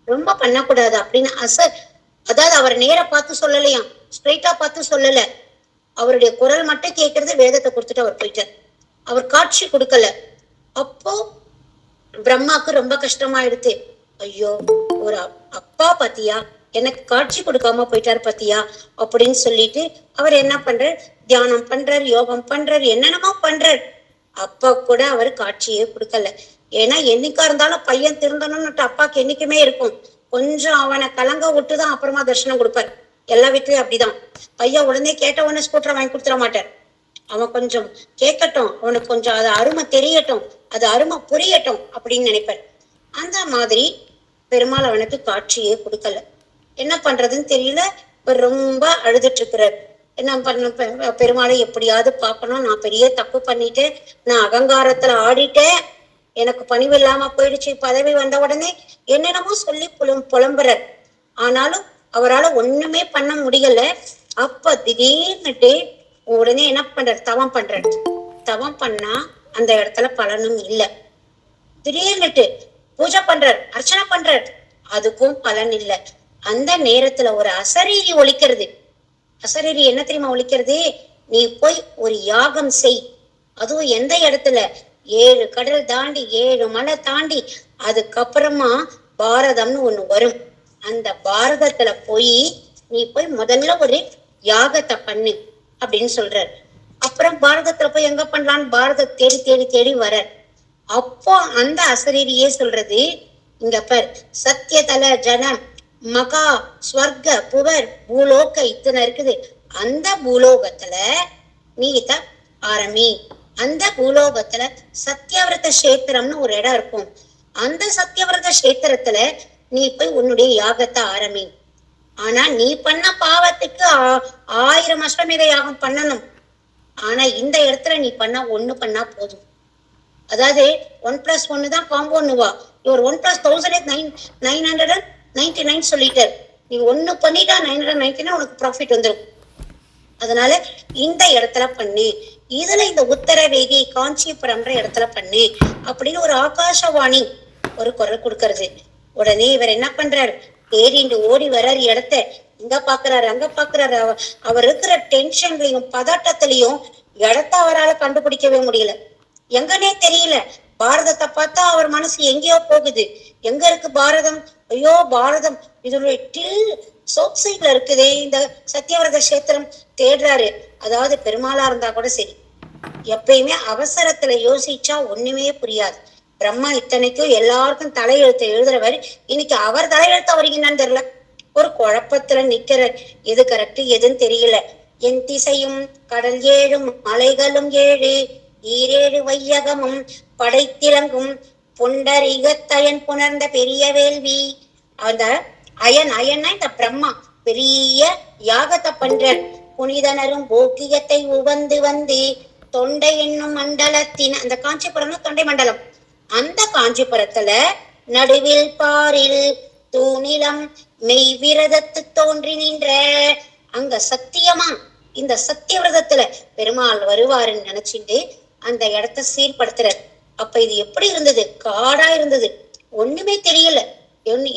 ரொம்ப பண்ணக்கூடாது அப்படின்னு அதாவது அவர் நேர பார்த்து சொல்லலையாம், ஸ்ட்ரைட்டா பார்த்து சொல்லல. அவருடைய குரல் மட்டும் கேட்கறது, வேதத்தை கொடுத்துட்டு அவர் போயிட்டார். அவர் காட்சி கொடுக்கல. அப்போ பிரம்மாக்கு ரொம்ப கஷ்டமாயிடுது. ஐயோ, ஒரு அப்பா பாத்தியா எனக்கு காட்சி கொடுக்காம போயிட்டாரு பாத்தியா அப்படின்னு சொல்லிட்டு அவர் என்ன பண்றார், தியானம் பண்றார், யோகம் பண்றார், என்னென்னமோ பண்றார். அப்பா கூட அவர் காட்சியே கொடுக்கல. ஏன்னா என்னைக்கா இருந்தாலும் பையன் திருந்தணும்னுட்டு அப்பாக்கு என்னைக்குமே இருக்கும். கொஞ்சம் அவனை கலங்க விட்டுதான் அப்புறமா தரிசனம் கொடுப்பார். எல்லா வீட்லயும் அப்படிதான். பையன் உடனே கேட்ட உடனே ஸ்கூட்டரை வாங்கி கொடுத்துட மாட்டார். அவன் கொஞ்சம் கேட்கட்டும், அவனுக்கு கொஞ்சம் அது அருமை தெரியட்டும், அது அருமை புரியட்டும் அப்படின்னு நினைப்பார். அந்த மாதிரி பெருமாள் அவனுக்கு காட்சியே கொடுக்கல. என்ன பண்றதுன்னு தெரியல. இவர் ரொம்ப அழுதுட்டு இருக்கிறார். என்ன பண்ண, பெருமாளை எப்படியாவது பார்க்கணும், நான் பெரிய தப்பு பண்ணிட்டேன், நான் அகங்காரத்துல ஆடிட்டேன், எனக்கு பணிவு இல்லாம போயிடுச்சு, பதவி வந்த உடனே என்னென்னமோ சொல்லி புலம்புறார். ஆனாலும் அவரால் ஒண்ணுமே பண்ண முடியல. அப்ப திடீர்னுட்டு உடனே என்ன பண்றாரு, தவம் பண்றாரு. தவம் பண்ணா அந்த இடத்துல பலனும் இல்லை. திடீர்னுட்டு பூஜை பண்றார், அர்ச்சனை பண்றார், அதுக்கும் பலன் இல்லை. அந்த நேரத்துல ஒரு அசரீரி ஒலிக்கிறது. அசரீரி என்ன தெரியுமா ஒலிக்கிறது, நீ போய் ஒரு யாகம் செய். அதுவும் எந்த இடத்துல, 7 கடல் தாண்டி 7 மலை தாண்டி அதுக்கப்புறமா பாரதம்னு ஒண்ணு வரும். அந்த பாரதத்துல நீ போய் முதல்ல ஒரு யாகத்தை பண்ணு அப்படின்னு சொல்றாரு. அப்புறம் பாரதத்துல போய் எங்க பண்ணலான்னு பாரத தேடி தேடி தேடி வர. அப்போ அந்த அசரீரியே சொல்றது, இங்க பார், சத்தியதல ஜனம் மகா ஸ்வர்க புவர் பூலோக இத்தனை இருக்குது. அந்த பூலோகத்துல நீ ஆரம்பி. அந்த பூலோகத்துல சத்தியவிரத கஷேத்திரம்னு ஒரு இடம் இருக்கும். அந்த சத்தியவிரத கஷேத்திரத்துல நீ போய் உன்னுடைய யாகத்தை ஆரம்பி. ஆனா நீ பண்ண பாவத்துக்கு 1000 அஸ்வமேத யாகம் பண்ணணும். ஆனா இந்த இடத்துல நீ பண்ணா 1 பண்ணா போதும். அதாவது 1+1 தான் காம்பவுண்டுவா. இவர் 1+1000 சொல்லிட்டார். நீ 1 பண்ணிட்டா 999 உனக்கு ப்ராஃபிட் வந்துடும். அதனால இந்த இடத்துல பண்ணு, இதுல இந்த உத்தரவேதி காஞ்சிபுரம்ன்ற இடத்துல பண்ணு அப்படின்னு ஒரு ஆகாசவாணி ஒரு குரல் கொடுக்கறது. உடனே இவர் என்ன பண்றாரு, தேடிண்டு ஓடி வர்றாரு. இடத்த இங்க பாக்குறாரு, அங்க பாக்குறாரு. அவர் இருக்கிற டென்ஷன்லயும் பதட்டத்திலையும் இடத்த அவரால் கண்டுபிடிக்கவே முடியல. எங்கன்னே தெரியல. பாரதத்தை பார்த்தா அவர் மனசு எங்கேயோ போகுது. எங்க இருக்கு பாரதம்? ஐயோ பாரதம் இதனுடைய சவுத் சைட்ல இருக்குதே இந்த சத்தியவிரத கஷேத்திரம் தேடுறாரு. அதாவது பெருமாளா இருந்தா கூட சரி, எப்பயுமே அவசரத்துல யோசிச்சா ஒண்ணுமே புரியாது. பிரம்மா இத்தனைக்கும் எல்லாருக்கும் தலையெழுத்தை எழுதுறவர், இன்னைக்கு அவர் தலையெழுத்த வருகிறான்னு தெரியல. ஒரு குழப்பத்துல நிக்கிற, எது கரெக்ட் எதுன்னு தெரியல. என் திசையும் கடல் 7 மலைகளும் 7 ஈரேழு வையகமும் படைத்திலங்கும் புண்டரிகத்தயன் புணர்ந்த பெரிய வேள்வி. அந்த அயன்னா இந்த பிரம்மா பெரிய யாகத்தை பண்ற. புனிதனரும் போக்கியத்தை உவந்து தொண்டை என்னும் மண்டலத்தின், அந்த காஞ்சிபுரம் தொண்டை மண்டலம், அந்த காஞ்சிபுரத்துல நடுவில் பாரில் தூணிலம் மெய் விரதத்து தோன்றி நின்ற, அங்க சத்தியமா இந்த சத்தியவிரதத்துல பெருமாள் வருவாருன்னு நினைச்சிட்டு அந்த இடத்த சீர்படுத்துறாரு. அப்ப இது எப்படி இருந்தது, காடா இருந்தது, ஒண்ணுமே தெரியல,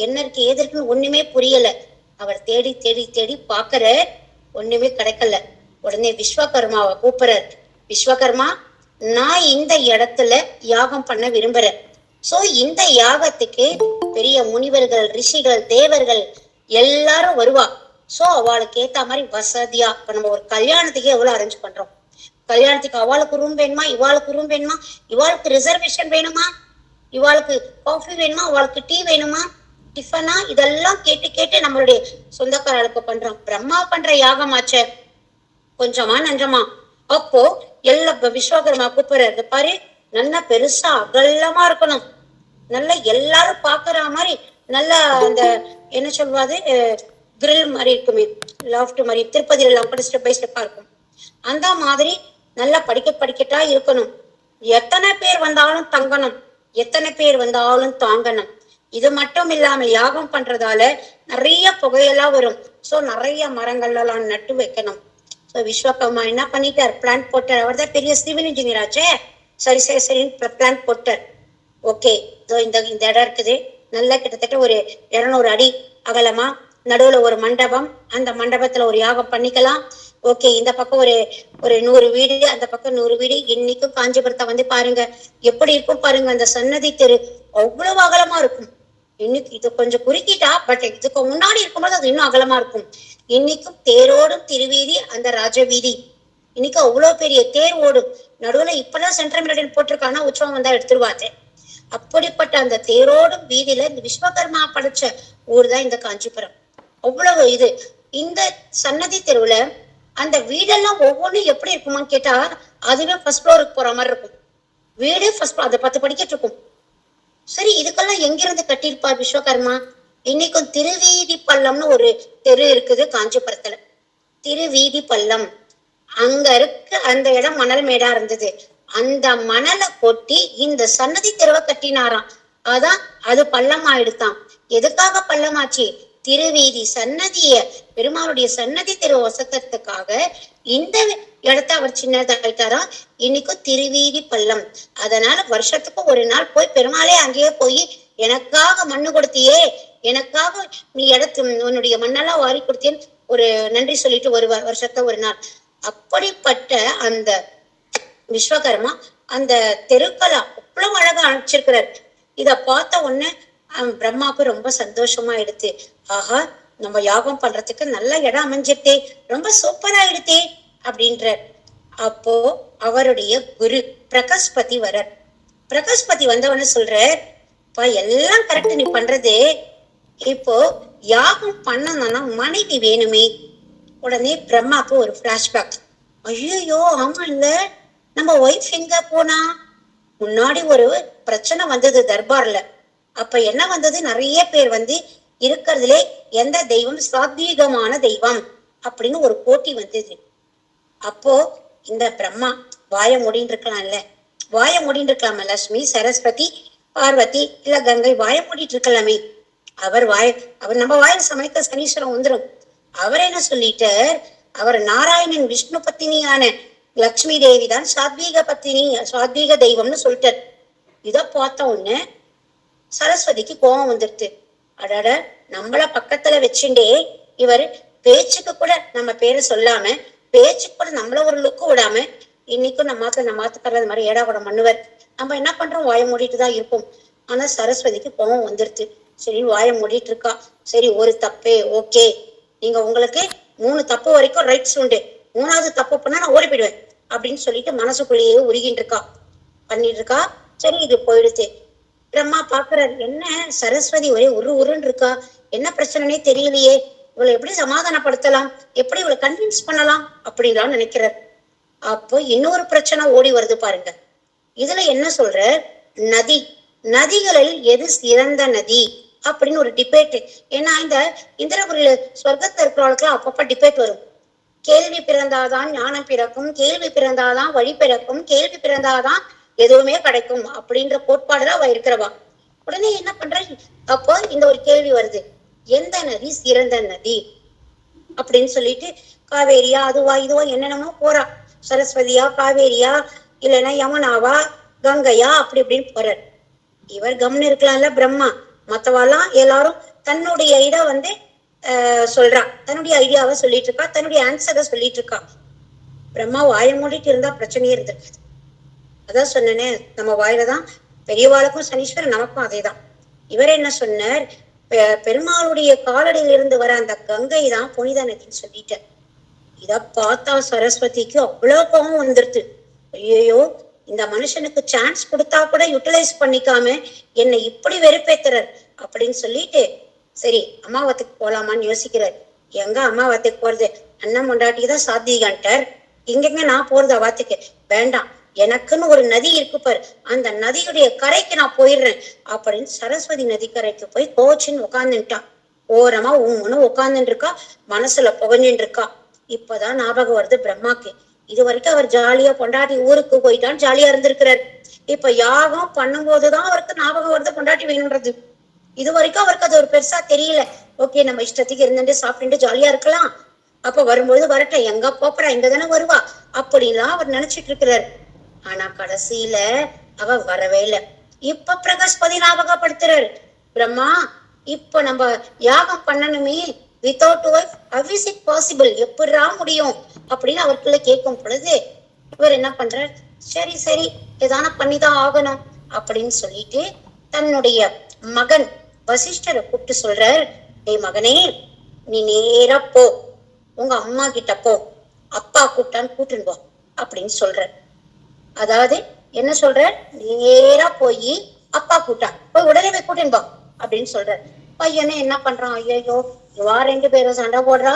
என்ன இருக்கு ஏது இருக்குன்னு ஒண்ணுமே புரியல. அவர் தேடி தேடி தேடி பாக்குற, ஒண்ணுமே கிடைக்கல. உடனே விஸ்வகர்மாவை கூப்பிடுறார். விஸ்வகர்மா, நான் இந்த இடத்துல யாகம் பண்ண விரும்புறேன். சோ இந்த யாகத்துக்கு பெரிய முனிவர்கள், ரிஷிகள், தேவர்கள் எல்லாரும் வருவா. சோ அவளுக்கு ஏத்த மாதிரி வசதியா, இப்ப நம்ம ஒரு கல்யாணத்துக்கு எவ்வளவு அரேஞ்ச் பண்றோம், கல்யாணத்துக்கு அவளுக்கு ரூம் வேணுமா, இவாளுக்கு ரூம் வேணுமா, இவாளுக்கு ரிசர்வேஷன் வேணுமா, இவாளுக்கு காஃபி வேணுமா, அவளுக்கு டீ வேணுமா, டிஃபனா, இதெல்லாம் கேட்டு கேட்டு நம்மளுடைய சொந்தக்காரர்களுக்கு பண்றோம். பிரம்மா பண்ற யாகமாச்ச கொஞ்சமா நஞ்சமா. அப்போ எல்லா விஸ்வகர்மா கூப்பிடுறது பாரு, நல்லா பெருசா அகலமா இருக்கணும். நல்ல எல்லாரும் பாக்குற மாதிரி நல்ல அந்த என்ன சொல்வாது கிரில் மாதிரி இருக்குமே, லாஃப்ட் மாதிரி திருப்பதியில எல்லாம் கூட ஸ்டெப் பை ஸ்டெப்பா இருக்கும். அந்த மாதிரி நல்லா படிக்கட்டா இருக்கணும். எத்தனை பேர் வந்தாலும் தங்கணும், எத்தனை பேர் வந்தாலும் தாங்கணும். இது மட்டும் இல்லாம யாகம் பண்றதால நிறைய புகையெல்லாம் வரும். சோ நிறைய மரங்கள் எல்லாம் நட்டு வைக்கணும். சோ விஸ்வகர்மா என்ன பண்ணிட்டார், பிளான் போட்டார். அவர் தான் பெரிய சிவில் இன்ஜினியர் ஆச்சே. சரி பிளான் போட்டார். ஓகே, இந்த இடம் இருக்குது, நல்லா கிட்டத்தட்ட ஒரு 200 அடி அகலமா, நடுவுல ஒரு மண்டபம், அந்த மண்டபத்துல ஒரு யாகம் பண்ணிக்கலாம். ஓகே, இந்த பக்கம் ஒரு 100 வீடு, அந்த பக்கம் 100 வீடு. இன்னைக்கும் காஞ்சிபுரத்தை வந்து பாருங்க, எப்படி இருக்கும் பாருங்க. அந்த சன்னதி தெரு அவ்வளவு அகலமா இருக்கும். இன்னைக்கு இது கொஞ்சம் குறுக்கிட்டா, பட் இதுக்கு முன்னாடி இருக்கும்போது அது இன்னும் அகலமா இருக்கும். இன்னைக்கும் தேரோடும் திருவீதி, அந்த ராஜவீதி இன்னைக்கு அவ்வளவு பெரிய தேர் ஓடும். நடுவுல இப்பதான் சென்ட்ரல் மெரிடியன் போட்டிருக்காங்கன்னா உற்சவம் வந்தா எடுத்துருவாங்க. அப்படிப்பட்ட அந்த தேரோடும் வீதியில இந்த விஸ்வகர்மா படைச்ச ஊர் தான் இந்த காஞ்சிபுரம். அவ்வளவு இது. இந்த சன்னதி தெருவுல அந்த வீடெல்லாம் ஒவ்வொன்றும் எப்படி இருக்குமான்னு கேட்டா, அதுவே ஃபர்ஸ்ட் ஃப்ளோருக்கு போற மாதிரி இருக்கும். வீடு ஃபர்ஸ்ட் ஃப்ளோர், அதை 10 படிக்கட்டு இருக்கும். சரி, இதுக்கெல்லாம் எங்கிருந்து கட்டியிருப்பார் விஸ்வகர்மா? இன்னைக்கும் திருவீதி பள்ளம்னு ஒரு தெரு இருக்குது காஞ்சிபுரத்துல. திருவீதி பள்ளம் அங்க இருக்கு. அந்த இடம் மணல் மேடா இருந்தது. அந்த மணலை கொட்டி இந்த சன்னதி தெருவை கட்டினாராம். அதான் அது பள்ளம் ஆயிடுத்தான். எதுக்காக பள்ளமாச்சு? திருவீதி சன்னதிய, பெருமாளுடைய சன்னதி தெரு வசத்துக்காக இந்த இடத்த அவர் சின்னதாயிட்டாராம். இன்னைக்கும் திருவீதி பள்ளம். அதனால வருஷத்துக்கு ஒரு நாள் போய் பெருமாளே அங்கேயே போய், எனக்காக மண்ணு கொடுத்தியே, எனக்காக நீ உன்னுடைய மண்ணெல்லாம் வாரி கொடுத்தேன்னு ஒரு நன்றி சொல்லிட்டு வருவார் வருஷத்துல ஒரு நாள். அப்படிப்பட்ட அந்த விஸ்வகர்மா அந்த தெருக்களா அவ்வளவு அழகா அனுப்பிச்சிருக்கிறார். இத பார்த்த உடனே பிரம்மாவுக்கு ரொம்ப சந்தோஷமா எடுத்து, ஆஹா, நம்ம யாகம் பண்றதுக்கு நல்ல இடம் அமைஞ்சிட்டே, ரொம்ப சூப்பரா எடுத்தே அப்படின்ற. அப்போ அவருடைய குரு பிரகஸ்பதி வரார். பிரகஸ்பதி வந்தவன சொல்ற, எல்லாம் கரெக்ட் நீ பண்றது, இப்போ யாகம் பண்ணணும்னா மனைவி வேணுமே. உடனே பிரம்மாக்கு ஒரு பிளாஷ்பேக். ஐயோ, ஆமா இல்ல, நம்ம ஒய்ஃப் எங்க போனா? முன்னாடி ஒரு பிரச்சனை வந்தது தர்பார்ல. அப்ப என்ன வந்தது, நிறைய பேர் வந்து இருக்கிறதுலே எந்த தெய்வம் சாத்வீகமான தெய்வம் அப்படின்னு ஒரு போட்டி வந்தது. அப்போ இந்த பிரம்மா வாய மூடின்னு இருக்கலாம்ல, வாய மூடின்னு இருக்கலாமா? லட்சுமி, சரஸ்வதி, பார்வதி இல்ல கங்கை வாய மூடிட்டு இருக்கலாமே. அவர் நம்ம வாயில் சமைக்க சனீஸ்வரம் வந்துடும். அவர் என்ன சொல்லிட்டார், அவர் நாராயணன் விஷ்ணு பத்தினியான லட்சுமி தேவி தான் சாத்வீக பத்தினி, சாத்வீக தெய்வம்னு சொல்லிட்டார். இத பார்த்த உடனே சரஸ்வதிக்கு கோபம் வந்துருது. அடாட, நம்மள பக்கத்துல வச்சுட்டே இவர் பேச்சுக்கு கூட நம்ம பேரை சொல்லாம, பேச்சுக்கு கூட நம்மள ஒரு லுக்கு விடாம, இன்னைக்கும் நம்மாத்துக்காரர் அது மாதிரி ஏடா கூட பண்ணுவார். நம்ம என்ன பண்றோம், வாய மூடிட்டு தான் இருப்போம். ஆனா சரஸ்வதிக்கு கோபம் வந்துருது. சரி, வாய மூடிட்டு இருக்கா. சரி, ஒரு தப்பே ஓகே, நீங்க உங்களுக்கு 3 தப்பு வரைக்கும் ரைட்ஸ் உண்டு, 3வது தப்பு பண்ணா நான் ஓடி போயிடுவேன் அப்படின்னு சொல்லிட்டு மனசுக்குள்ளேயே உருகிட்டு இருக்கா, பண்ணிட்டு இருக்கா. சரி, இது போயிடுச்சு. பிரம்மா பாக்குறாரு, என்ன சரஸ்வதி ஒரே உருன்னு இருக்கா, என்ன பிரச்சனைனே தெரியலையே, இவளை எப்படி சமாதானப்படுத்தலாம், எப்படி இவளை கன்வின்ஸ் பண்ணலாம் அப்படின்லாம் நினைக்கிறார். அப்போ இன்னொரு பிரச்சனை ஓடி வருது பாருங்க. இதுல என்ன சொல்ற, நதிகளில் எது சிறந்த நதி அப்படின்னு ஒரு டிபேட். ஏன்னா இந்த இந்திரபுரியில சொர்க்கத்துல இருக்கிறவங்களுக்குலாம் அப்பப்ப டிபேட் வரும். கேள்வி பிறந்தாதான் ஞானம் பிறக்கும், கேள்வி பிறந்தாதான் வழி பிறக்கும், கேள்வி பிறந்தாதான் எதுவுமே கிடைக்கும் அப்படின்ற கோட்பாடுதான் அவ இருக்கிறவா. உடனே என்ன பண்ற, அப்போ இந்த ஒரு கேள்வி வருது, எந்த நதி சிறந்த நதி அப்படின்னு சொல்லிட்டு, காவேரியா அதுவா இதுவா என்னென்னமோ போறா. சரஸ்வதியா, காவேரியா, இல்லைன்னா யமுனாவா, கங்கையா, அப்படி இப்படின்னு போறார். இவர் கம்னு இருக்கலாம்ல பிரம்மா. மத்தவாலாம் எல்லாரும் தன்னுடைய இதை வந்து சொல்றா, தன்னுடைய ஐடியாவை சொல்லிட்டு இருக்கா, தன்னுடைய ஆன்சரை சொல்லிட்டு இருக்கா. பிரம்மா வாய மூடிட்டு இருந்தா பிரச்சனையே இருந்திருக்காது. அதான் சொன்னேனே, நம்ம வாயிலதான் பெரியவாளுக்கும் சனீஸ்வரன், நமக்கும் அதேதான். இவர் என்ன சொன்னார், பெருமாளுடைய காலடியில் இருந்து வர அந்த கங்கை தான் புனித நதின்னு சொல்லிட்டார். இத பார்த்தா சரஸ்வதிக்கு அவ்வளவு கோபம் வந்துருது. ஐயோ, இந்த மனுஷனுக்கு சான்ஸ் கொடுத்தா கூட யூட்டிலைஸ் பண்ணிக்காம என்னை இப்படி வெறுப்பேத்துறார் அப்படின்னு சொல்லிட்டு, சரி அம்மாவத்துக்கு போலாமான்னு யோசிக்கிறார். எங்க அம்மாவத்துக்கு போறது, அண்ணன் முண்டாட்டிக்கு தான் சாத்திகான்ட்டார், இங்கங்க நான் போறது அவாத்துக்கு வேண்டாம், எனக்குன்னு ஒரு நதி இருக்கு பாரு, அந்த நதியுடைய கரைக்கு நான் போயிடுறேன் அப்படின்னு சரஸ்வதி நதிக்கரைக்கு போய் கோச்சின்னு உட்காந்துட்டான். ஓரமா உம்முன்னு உட்கார்ந்துட்டு இருக்கா, மனசுல புகஞ்சுட்டு இருக்கா. இப்பதான் ஞாபகம் வருது பிரம்மாக்கு. இது வரைக்கும் அவர் ஜாலியா பொண்டாட்டி ஊருக்கு போயிட்டான்னு ஜாலியா இருந்திருக்கிறார். இப்ப யாகம் பண்ணும் போதுதான் அவருக்கு ஞாபகம் வருது பொண்டாட்டி வேணுன்றது. இது வரைக்கும் அவருக்கு அது ஒரு பெருசா தெரியல. ஓகே, நம்ம இஷ்டத்துக்கு இருந்துட்டு சாப்பிட்டு ஜாலியா இருக்கலாம், அப்ப வரும்போது வரட்டும், எங்க போப்பறா இங்கதானே வருவா அப்படின்லாம் அவர் நினைச்சிட்டு இருக்கிறாரு. ஆனா கடைசியில அவ வரவே இல்லை. இப்ப பிரகஸ்பதி ஞாபகப்படுத்துறாரு, பிரம்மா இப்ப நம்ம யாகம் பண்ணணுமே, without wife how is it possible, எப்படா முடியும் அப்படின்னு அவருக்குள்ள கேட்கும் பொழுது இவர் என்ன பண்றார், சரி சரி ஏதான பண்ணிதான் ஆகணும் அப்படின்னு சொல்லிட்டு தன்னுடைய மகன் வசிஷ்டரை கூப்பிட்டு சொல்றார், டேய் மகனே, நீ நேரா போ, உங்க அம்மா கிட்ட போ, அப்பா கூப்பிட்டான்னு கூட்டுன்னு போ அப்படின்னு சொல்ற. அதாவது என்ன சொல்ற, நேரா போய் அப்பா கூட்டா போய் உடனே போய் கூட்டின்னு போ அப்படின்னு சொல்ற. பையனே என்ன பண்றான், ஐயோ இவா 2 பேரும் சண்டை போடுறா,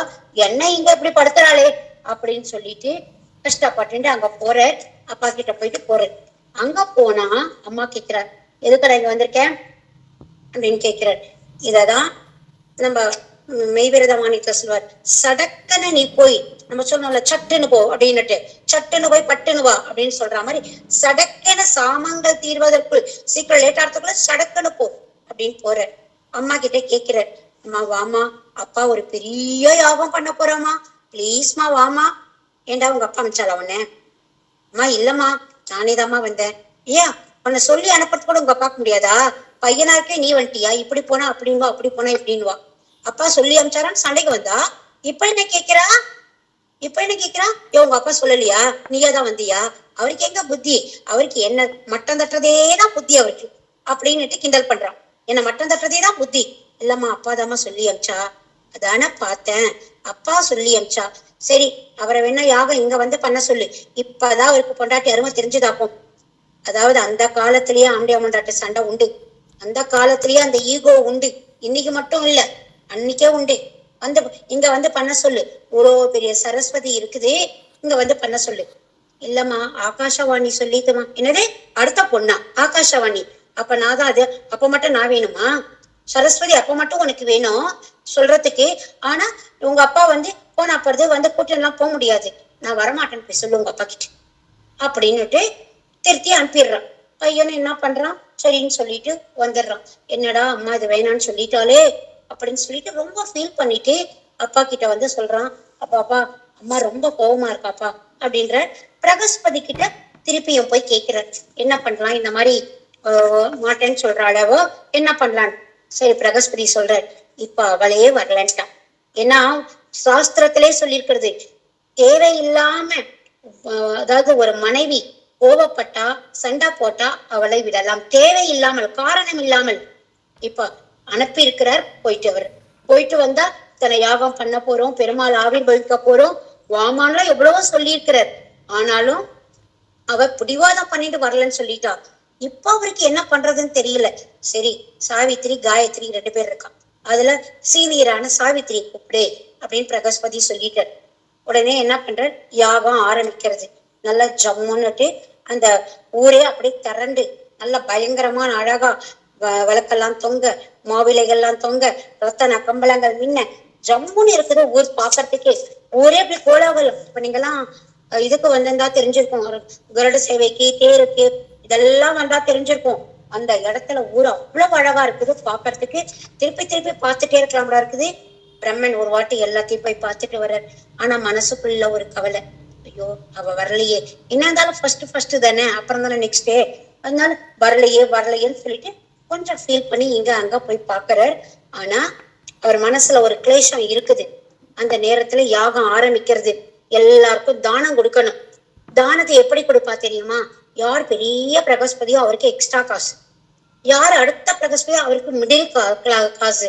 என்ன இங்க இப்படி படுத்துறாளே அப்படின்னு சொல்லிட்டு கஷ்டப்பட்டு அங்க போற. அப்பா கிட்ட போயிட்டு போற. அங்க போனா அம்மா கேக்குறார், எதுக்கடா இங்க வந்திருக்கேன் அப்படின்னு கேட்கிறார். இததான் நம்ம மெய்விரதமானித்த சொல்வார், சடக்கன நீ போய், நம்ம சொன்னோம்ல சட்டுன்னு போ அப்படின்னுட்டு, சட்டுன்னு போய் பட்டுன்னு வா அப்படின்னு சொல்ற மாதிரி சடக்கன சாமங்கள் தீர்வதற்குள், சீக்கிரம் லேட் ஆகிறதுக்குள்ள சடக்குன்னு போ அப்படின்னு போற. அம்மா கிட்ட கேட்கிறார், அம்மா வாமா, அப்பா ஒரு பெரிய யாகம் பண்ண போறாமா, பிளீஸ்மா வாமா. ஏண்டா உங்க அப்பா அனுப்பிச்சால உன்ன? அம்மா இல்லம்மா, நானே தாம்மா வந்தேன். ஏன் உன்னை சொல்லி அனுப்புறது கூட உங்க அப்பாக்கு முடியாதா? பையனா இருக்கே நீ வந்துட்டியா, இப்படி போனா அப்படின்வா, அப்படி போனா இப்படின்வா. அப்பா சொல்லி அனுப்பிச்சாரான்னு சண்டைக்கு வந்தா, இப்ப என்ன கேக்குறா, இப்ப என்ன கேக்குறா, உங்க அப்பா சொல்லலையா, நீயா தான் வந்தியா? அவருக்கு எங்க புத்தி, அவருக்கு என்ன மட்டம் தட்டுறதேதான் புத்தி அவருக்கு அப்படின்னுட்டு கிண்டல் பண்றான். என்ன மட்டம் தட்டுறதேதான் புத்தி. இல்லம்மா அப்பா தாம்மா சொல்லி அனுப்பிச்சா. அதான பார்த்தேன், அப்பா சொல்லி அனுப்பிச்சா. சரி, அவரை வேணா யாகம் இங்க வந்து பண்ண சொல்லு, இப்பதான் அவருக்கு பொண்டாட்டி அருமை தெரிஞ்சுதாக்கும். அதாவது அந்த காலத்திலேயே ஆண்டியா பொண்டாட்டி சண்டை உண்டு, அந்த காலத்திலேயே அந்த ஈகோ உண்டு, இன்னைக்கு மட்டும் இல்ல அன்னைக்கே உண்டு. வந்து இங்க வந்து பண்ண சொல்லு, இவ்வளோ பெரிய சரஸ்வதி இருக்குது, இங்க வந்து பண்ண சொல்லு. இல்லம்மா ஆகாஷவாணி சொல்லிட்டுமா. என்னது அடுத்த பொண்ணா ஆகாஷவாணி? அப்ப நான் தான் அது, அப்ப மட்டும் நான் வேணுமா? சரஸ்வதி அப்ப மட்டும் உனக்கு வேணும் சொல்றதுக்கு, ஆனா உங்க அப்பா வந்து போனா போறது வந்து கூட்டம்லாம் போக முடியாது, நான் வரமாட்டேன்னு போய் சொல்லு உங்க அப்பா கிட்ட அப்படின்னுட்டு திருத்தி அனுப்பிடுறான். பையனும் என்ன பண்றான், சரின்னு சொல்லிட்டு வந்துடுறான். என்னடா அம்மா இது வேணான்னு சொல்லிட்டாலே அப்படின்னு சொல்லிட்டு ரொம்ப ஃபீல் பண்ணிட்டு அப்பா கிட்ட வந்து சொல்றான், அப்பா அம்மா ரொம்ப கோவமா இருக்காப்பா அப்படின்ற. பிரகஸ்பதி கிட்ட திருப்பியும் போய் கேட்கிற, என்ன பண்ணலாம், இந்த மாதிரி மாட்டேன்னு சொல்றாளவோ என்ன பண்ணலான்னு. சரி பிரகஸ்பதி சொல்ற, இப்ப அவளே வரலன்ட்டான். ஏன்னா சாஸ்திரத்திலே சொல்லியிருக்கிறது, தேவையில்லாம அதாவது ஒரு மனைவி கோவப்பட்டா சண்டை போட்டா அவளை விடலாம், தேவையில்லாமல் காரணம் இல்லாமல். இப்ப அனுப்பி இருக்கிறார், போயிட்டு வந்தா தன்னை யாகம் பண்ண போறோம், பெருமாள் ஆவிர்வகிக்க போறோம், வாமான்லாம் எவ்வளவோ சொல்லி இருக்கிறார். ஆனாலும் அவ பிடிவாதம் பண்ணிட்டு வரலன்னு சொல்லிட்டா. இப்ப அவருக்கு என்ன பண்றதுன்னு தெரியல. சரி சாவித்திரி காயத்ரி 2 பேர் இருக்கான், அதுல சீனியரான சாவித்திரி கூப்பிடு அப்படின்னு பிரகஸ்பதி சொல்லிட்டார். உடனே என்ன பண்ற, யாகம் ஆரம்பிக்கிறது. நல்லா ஜம்முன்னுட்டு அந்த ஊரே அப்படியே திரண்டு நல்லா பயங்கரமான அழகா விளக்கெல்லாம் தொங்க, மாவிலைகள்லாம் தொங்க, ரத்தன கம்பளங்கள் மின்ன ஜம்முன்னு இருக்குது ஊர் பாக்குறதுக்கு. ஊரே அப்படி கோலாகலம். இப்ப நீங்கெல்லாம் இதுக்கு வந்திருந்தா தெரிஞ்சிருக்கும், கருட சேவைக்கு தேருக்கு இதெல்லாம் வந்தா தெரிஞ்சிருக்கும். அந்த இடத்துல ஊர் அவ்வளவு அழகா இருக்குது பாக்குறதுக்கு, திருப்பி திருப்பி பார்த்துட்டே இருக்கலாம்டா இருக்குது. பிரம்மன் ஒரு வாட்டி எல்லாத்தையும் போய் பார்த்துட்டு வர்றார். ஆனா மனசுக்குள்ள ஒரு கவலை, ஐயோ அவ வரலையே, என்ன இருந்தாலும் ஃபர்ஸ்ட் தானே, அப்புறம் தானே நெக்ஸ்ட் டே, அதனால வரலையேன்னு சொல்லிட்டு கொஞ்சம் ஃபீல் பண்ணி இங்க அங்க போய் பாக்குறார். ஆனா அவர் மனசுல ஒரு கிளேஷம் இருக்குது. அந்த நேரத்துல யாகம் ஆரம்பிக்கிறது, எல்லாருக்கும் தானம் கொடுக்கணும். தானத்தை எப்படி கொடுப்பா தெரியுமா, யார் பெரிய பிரகஸ்பதியோ அவருக்கு எக்ஸ்ட்ரா காசு, யார் அடுத்த பிரகஸ்பதியோ அவருக்கு மிடில் காசு,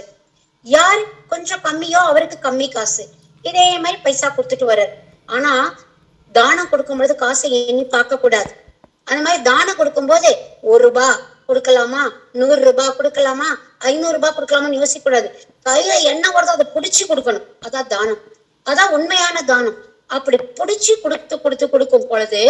யார் கொஞ்சம் கம்மியோ அவருக்கு கம்மி காசு, இதே மாதிரி பைசா கொடுத்துட்டு வர்றார். ஆனா தானம் கொடுக்கும்போது காசை எண்ணி பார்க்க கூடாது. அந்த மாதிரி தானம் கொடுக்கும் போது 1 ரூபாய் கொடுக்கலாமா, 100 ரூபாய் கொடுக்கலாமா, 500 ரூபாய் கொடுக்கலாமான்னு யோசிக்க கூடாது. கையில என்ன வருதோ அதை புடிச்சு கொடுக்கணும். அதான் தானம், அதான் உண்மையான தானம். அப்படி புடிச்சு கொடுக்கும் பொழுது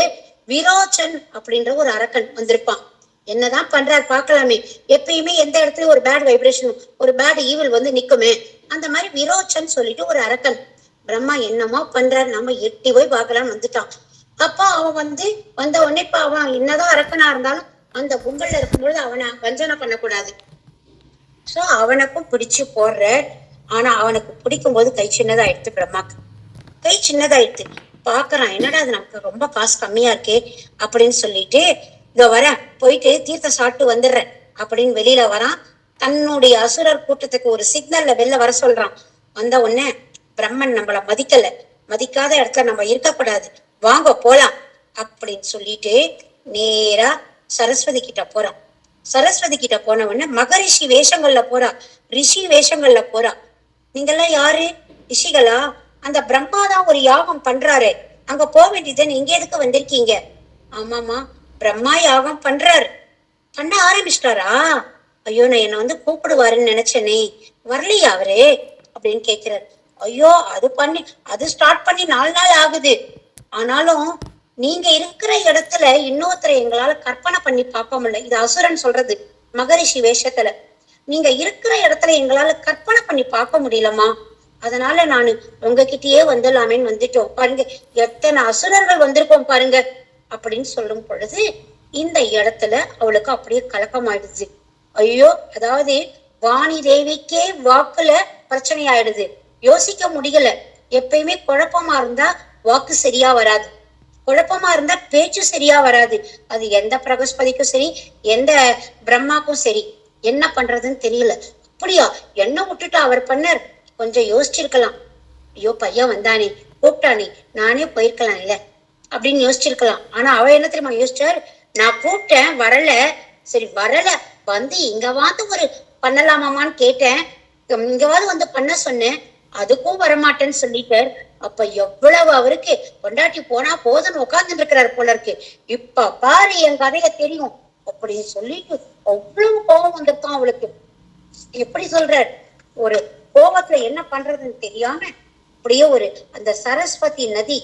விரோச்சன் அப்படின்ற ஒரு அரக்கன் வந்திருப்பான். என்னதான் பண்றாரு பாக்கலாமே, எப்பயுமே எந்த இடத்துல ஒரு பேட் வைப்ரேஷன், ஒரு பேட் ஈவில் வந்து நிக்குமே, அந்த மாதிரி விரோச்சன் சொல்லிட்டு ஒரு அரக்கன். பிரம்மா என்னமோ பண்றாரு, நம்ம எட்டி போய் பார்க்கலாம்னு வந்துட்டான். அப்ப அவன் வந்த உடனே இப்ப அவன் என்னதான் அரக்கனா இருந்தாலும் அந்த கும்பல்ல இருக்கும்பொழுது அவனை வஞ்சனை பண்ணக்கூடாது. சோ அவனுக்கும் பிடிச்சு போடுற. ஆனா அவனுக்கு பிடிக்கும் போது கை சின்னதாயிடுத்து. பிரம்மாக்கு கை சின்னதாயிடுத்து. பாக்குறான், என்னடா அது நமக்கு ரொம்ப காசு கம்மியா இருக்கே அப்படின்னு சொல்லிட்டு, இதோ வரேன், போயிட்டு தீர்த்த சாப்பிட்டு வந்துடுறேன் அப்படின்னு வெளியில வரான். தன்னுடைய அசுரர் கூட்டத்துக்கு ஒரு சிக்னல்ல வெளில வர சொல்றான். வந்த உடனே பிரம்மன் நம்மள மதிக்கல, மதிக்காத இடத்துல நம்ம இருக்கக்கூடாது, வாங்க போலாம் அப்படின்னு சொல்லிட்டு நேரா சரஸ்வதி கிட்ட போறான். சரஸ்வதி கிட்ட போன உடனே மகரிஷி வேஷங்கள்ல போறா, ரிஷி வேஷங்கள்ல போறா. நீங்கெல்லாம் யாரு? ரிஷிகளா? அந்த பிரம்மாதான் ஒரு யாகம் பண்றாரு, அங்க போக வேண்டியதுன்னு இங்க எதுக்கு வந்திருக்கீங்க? ஆமாமா, பிரம்மா யாகம் பண்றாரு. பண்ண ஆரம்பிச்சிட்டாரா? ஐயோ, நான் என்ன கூப்பிடுவாருன்னு நினைச்சேனே, வரலையா அவரு அப்படின்னு கேக்குறாரு. ஐயோ, அது ஸ்டார்ட் பண்ணி 4 நாள் ஆகுது. ஆனாலும் நீங்க இருக்கிற இடத்துல இன்னொருத்தரை எங்களால கற்பனை பண்ணி பார்க்க முடியல. இது அசுரன் சொல்றது, மகரிஷி வேஷத்துல. நீங்க இருக்கிற இடத்துல எங்களால கற்பனை பண்ணி பார்க்க முடியலமா, அதனால நானு உங்ககிட்டயே வந்துடலாமேன்னு வந்துட்டோம். பாருங்க எத்தனை அசுரர்கள் வந்திருக்கோம் பாருங்க அப்படின்னு சொல்லும் பொழுது இந்த இடத்துல அவளுக்கு அப்படியே கலக்கம் ஆயிடுச்சு. ஐயோ, அதாவது வாணி தேவிக்கே வாக்குல பிரச்சனை ஆயிடுது, யோசிக்க முடியல. எப்பயுமே குழப்பமா இருந்தா வாக்கு சரியா வராது, குழப்பமா இருந்தா பேச்சு சரியா வராது. அது எந்த பிரகஸ்பதிக்கும் சரி, எந்த பிரம்மாக்கும் சரி. என்ன பண்றதுன்னு தெரியல. அப்படியா, என்ன விட்டுட்டு அவர் பண்ணார், கொஞ்சம் யோசிச்சிருக்கலாம். ஐயோ, பையன் வந்தானே, கூப்பிட்டானே, நானே போயிருக்கலாம் இல்ல அப்படின்னு யோசிச்சிருக்கலாம். ஆனா அவ என்ன தெரியுமா யோசிச்சார்? நான் கூப்பிட்டேன், வரல, சரி வரல, இங்க ஒரு பண்ணலாமான்னு கேட்டேன், இங்கவாது பண்ண சொன்னேன், அதுக்கும் வரமாட்டேன்னு சொல்லிட்டார். அப்ப எவ்வளவு அவருக்கு பொண்டாட்டி போனா போதுன்னு உட்கார்ந்துட்டு இருக்கிறாரு போல இருக்கு. இப்ப பாரு என் கதைய தெரியும் அப்படின்னு சொல்லிட்டு அவ்வளவு கோபம் வந்திருக்கான் அவளுக்கு. எப்படி சொல்றார், ஒரு கோபத்துல என்ன பண்றதுன்னு தெரியாம அப்படியே அந்த சரஸ்வதி நதி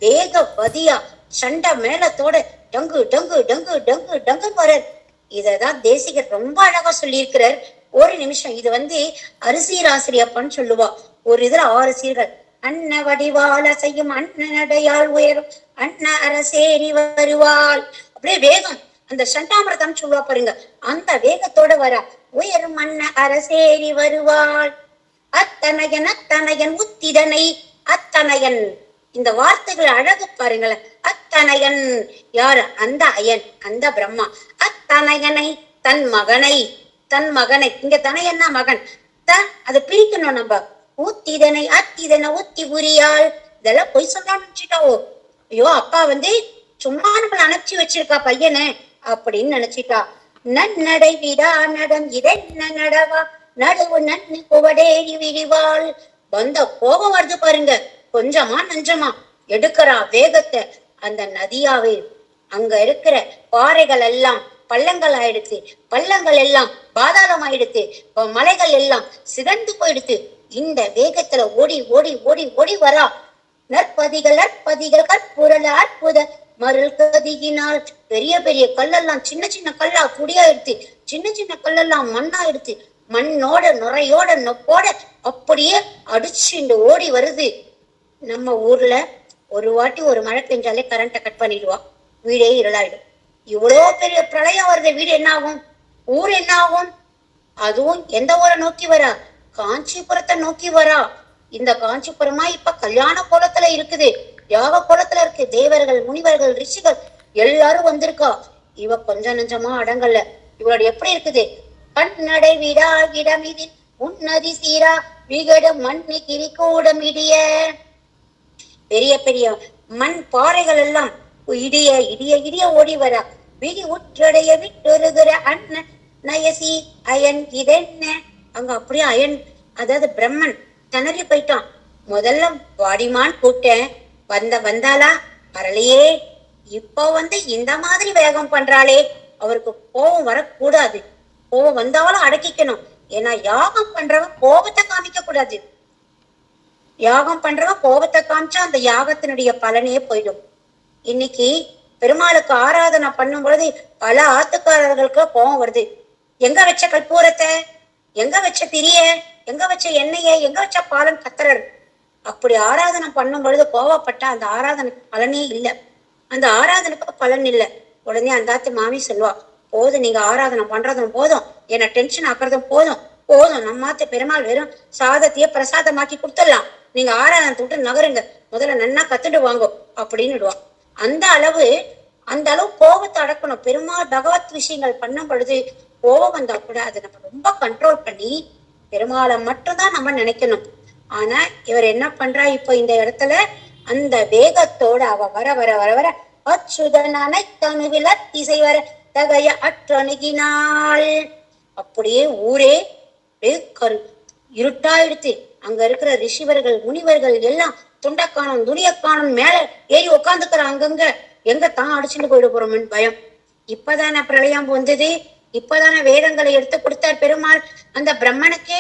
வேகவதியா சண்டை மேலத்தோட டங்கு டங்கு டங்கு டங்கு டங்கு வர்றார். இததான் தேசிகர் ரொம்ப அழகா சொல்லி இருக்கிறார். ஒரு நிமிஷம், இது அரிசீராசிரியப்பன்னு சொல்லுவா. ஒரு இதுல 6 சீர்கள். அன்ன வடிவால் அசையும் அண்ணனடையால் உயரும் அண்ண அரசேரி வருவாள். அப்படியே வேகம், அந்த சண்டாமிரதம் சொல்லுவா பாருங்க, அந்த வேகத்தோட வரா. உயரும் அண்ண அரசேரி வருவாள். அத்தனையன் அத்தனையன் உத்திதனை, அத்தனையன், இந்த வார்த்தைகள் அழகு பாருங்களேன். அத்தனையன் யாரு? அந்த அயன், அந்த பிரம்மா. அத்தனையனை, தன் மகனை, இங்க தனையன்னா மகன், அதை பிரிக்கணும் நம்ம. ஊத்திதனை அத்திதனை ஊத்தி புரியாள். இதெல்லாம் பொய் சொல்லான்னு நினைச்சிட்டாவோ. ஐயோ, அப்பா சும்மா நம்மள அனுப்பிச்சு வச்சிருக்கா பையனை அப்படின்னு நினைச்சிட்டா. நன்னடை விடா நடம் இதென்ன நடவா நடுவு நன்னு குவடேறி விரிவாள். கோபம் வருது பாருங்க, கொஞ்சமா நஞ்சமா எடுக்கிறா வேகத்தை. அந்த நதியாவே அங்க இருக்கிற பாறைகள் எல்லாம் பள்ளங்கள் ஆயிடுச்சு, பள்ளங்கள் எல்லாம் பாதாளம் ஆயிடுச்சு, மலைகள் எல்லாம் சிதந்து போயிடுச்சு. இந்த வேகத்துல ஓடி ஓடி ஓடி ஓடி வரா. நற்பதிகள் கற்புரல அற்புத மருள் கதியினால். பெரிய பெரிய கல்லெல்லாம் சின்ன சின்ன கல்லா குடியாயிடுச்சு, சின்ன சின்ன கல்லெல்லாம் மண்ணாயிடுச்சு. மண்ணோட நுரையோட நொப்போட அப்படியே அடிச்சுண்டு ஓடி வருது. நம்ம ஊர்ல ஒரு வாட்டி ஒரு மழை பெஞ்சாலே கரண்ட்டை கட் பண்ணிடுவா, வீடே இருளாயிடும். இவ்வளோ பெரிய பிரளயம் வருது, வீடு என்ன ஆகும், ஊர் என்ன ஆகும்? அதுவும் எந்த ஊரை நோக்கி வரா? காஞ்சிபுரத்தை நோக்கி வரா. இந்த காஞ்சிபுரமா இப்ப கல்யாண கோலத்துல இருக்குது, யாக கோலத்துல இருக்கு. தேவர்கள், முனிவர்கள், ரிஷிகள் எல்லாரும் வந்திருக்கா. இவ கொஞ்சம் நஞ்சமா அடங்கல்ல. இவளோட எப்படி இருக்குது? கண்ணடை விடா இடமிதில் உன்னதி சீரா விகட மண்ணி கிரிக்கூடம் இடிய. பெரிய பெரிய மண் பாறைகள் எல்லாம் இடிய இடிய இடிய ஓடி வரா. விடி உற்றடைய விட்டுருகிற அண்ணன் நயசி அயன் இதென்ன. அங்க அப்படியே அயன், அதாவது பிரம்மன் திணறி போயிட்டான். முதல்ல வாடிமான் கூட்டேன், வந்தாளா? வரலையே. இப்போ இந்த மாதிரி வேகம் பண்றாளே, அவருக்கு கோபம் வரக்கூடாது. கோபம் வந்தாலும் அடக்கிக்கணும். ஏன்னா யாகம் பண்றவன் கோபத்தை காமிக்க கூடாது. யாகம் பண்றவன் கோபத்தை காமிச்சா அந்த யாகத்தினுடைய பலனே போயிடும். இன்னைக்கு பெருமாளுக்கு ஆராதனை பண்ணும் பொழுது பல ஆத்துக்காரர்களுக்கு கோபம் வருது. எங்க வச்ச கற்பூரத்தை, எங்க வச்ச திரிய, எங்க வச்ச எண்ணெய, எங்க வச்ச பாலன் கத்துறாரு. அப்படி ஆராதனை பண்ணும் பொழுது கோவப்பட்டா அந்த ஆராதனைக்கு பலனே இல்லை, அந்த ஆராதனைக்கு பலன் இல்லை. உடனே அந்த ஆத்து மாமி சொல்லுவா, போதும் நீங்க ஆராதனை பண்றதும் போதும், என்ன டென்ஷன் ஆக்குறதும் போதும் போதும், நம்மாத்து பெருமாள் வெறும் சாதத்தையே பிரசாதமாக்கி கொடுத்துடலாம், நீங்க ஆராதனை விட்டு நகருங்க, முதல்ல நன்னா கத்துட்டு வாங்கோ அப்படின்னுடுவான். அந்த அளவு கோபத்தை அடக்கணும். பெருமாள் பகவத் விஷயங்கள் பண்ணும் பொழுது கோபம் வந்தா கூட அதை நம்ம ரொம்ப கண்ட்ரோல் பண்ணி பெருமாளை மட்டும்தான் நம்ம நினைக்கணும். ஆனா இவர் என்ன பண்றா, இப்போ இந்த இடத்துல அந்த வேகத்தோட அவ வர வர வர வர அச்சுதனான தனுவில திசை வர தகைய அற்றணுகினாள். அப்படியே ஊரே இருட்டாயிடுத்து. அங்க இருக்கிற ரிஷிவர்கள் முனிவர்கள் எல்லாம் துண்டக்கானம் துணியக்கானம் மேல ஏறி உக்காந்துக்கிற, அங்கங்க எங்க தான் அடிச்சுட்டு போயிட போறோம்னு பயம். இப்பதானே பிரளயம் வந்தது, இப்பதானே வேதங்களை எடுத்து கொடுத்தார் பெருமாள் அந்த பிரம்மனுக்கு.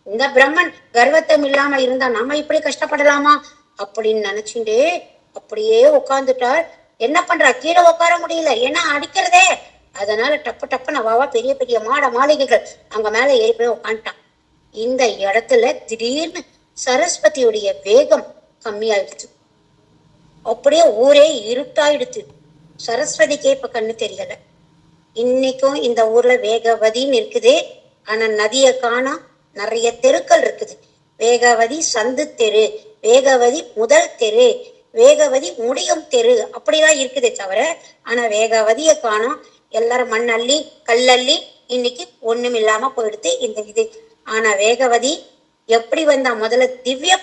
இந்த பிரம்மன் கர்வத்தம் இல்லாம இருந்தா நம்ம இப்படி கஷ்டப்படலாமா அப்படின்னு நினைச்சுட்டு அப்படியே உட்கார்ந்துட்டார். என்ன பண்றா, கீழே உட்கார முடியல, ஏன்னா அடிக்கிறதே. அதனால டப்பு டப்புன்னு அவாவா பெரிய பெரிய மாளிகைகள் அங்க மேல ஏறி போய் உட்காந்துட்டான். இந்த இடத்துல திடீர்னு சரஸ்வதியுடைய வேகம் கம்மியாயிடுச்சு. அப்படியே ஊரே இருட்டாயிடுச்சு. சரஸ்வதிக்கே இப்ப கண்ணு தெரியல. இன்னைக்கும் இந்த ஊர்ல வேகவதின்னு இருக்குது, ஆனா நதிய காணோம். நிறைய தெருக்கள் இருக்குது. வேகவதி சந்து தெரு, வேகவதி முதல் தெரு, வேகவதி முடியும் தெரு, அப்படிலாம் இருக்குதே தவிர ஆனா வேகவதிய காணோம். எல்லாரும் மண்ணள்ளி கல்லள்ளி இன்னைக்கு ஒண்ணும் இல்லாம போயிடுது இந்த இது. ஆனா வேகவதி எப்படி வந்தா, முதல்ல திவ்ய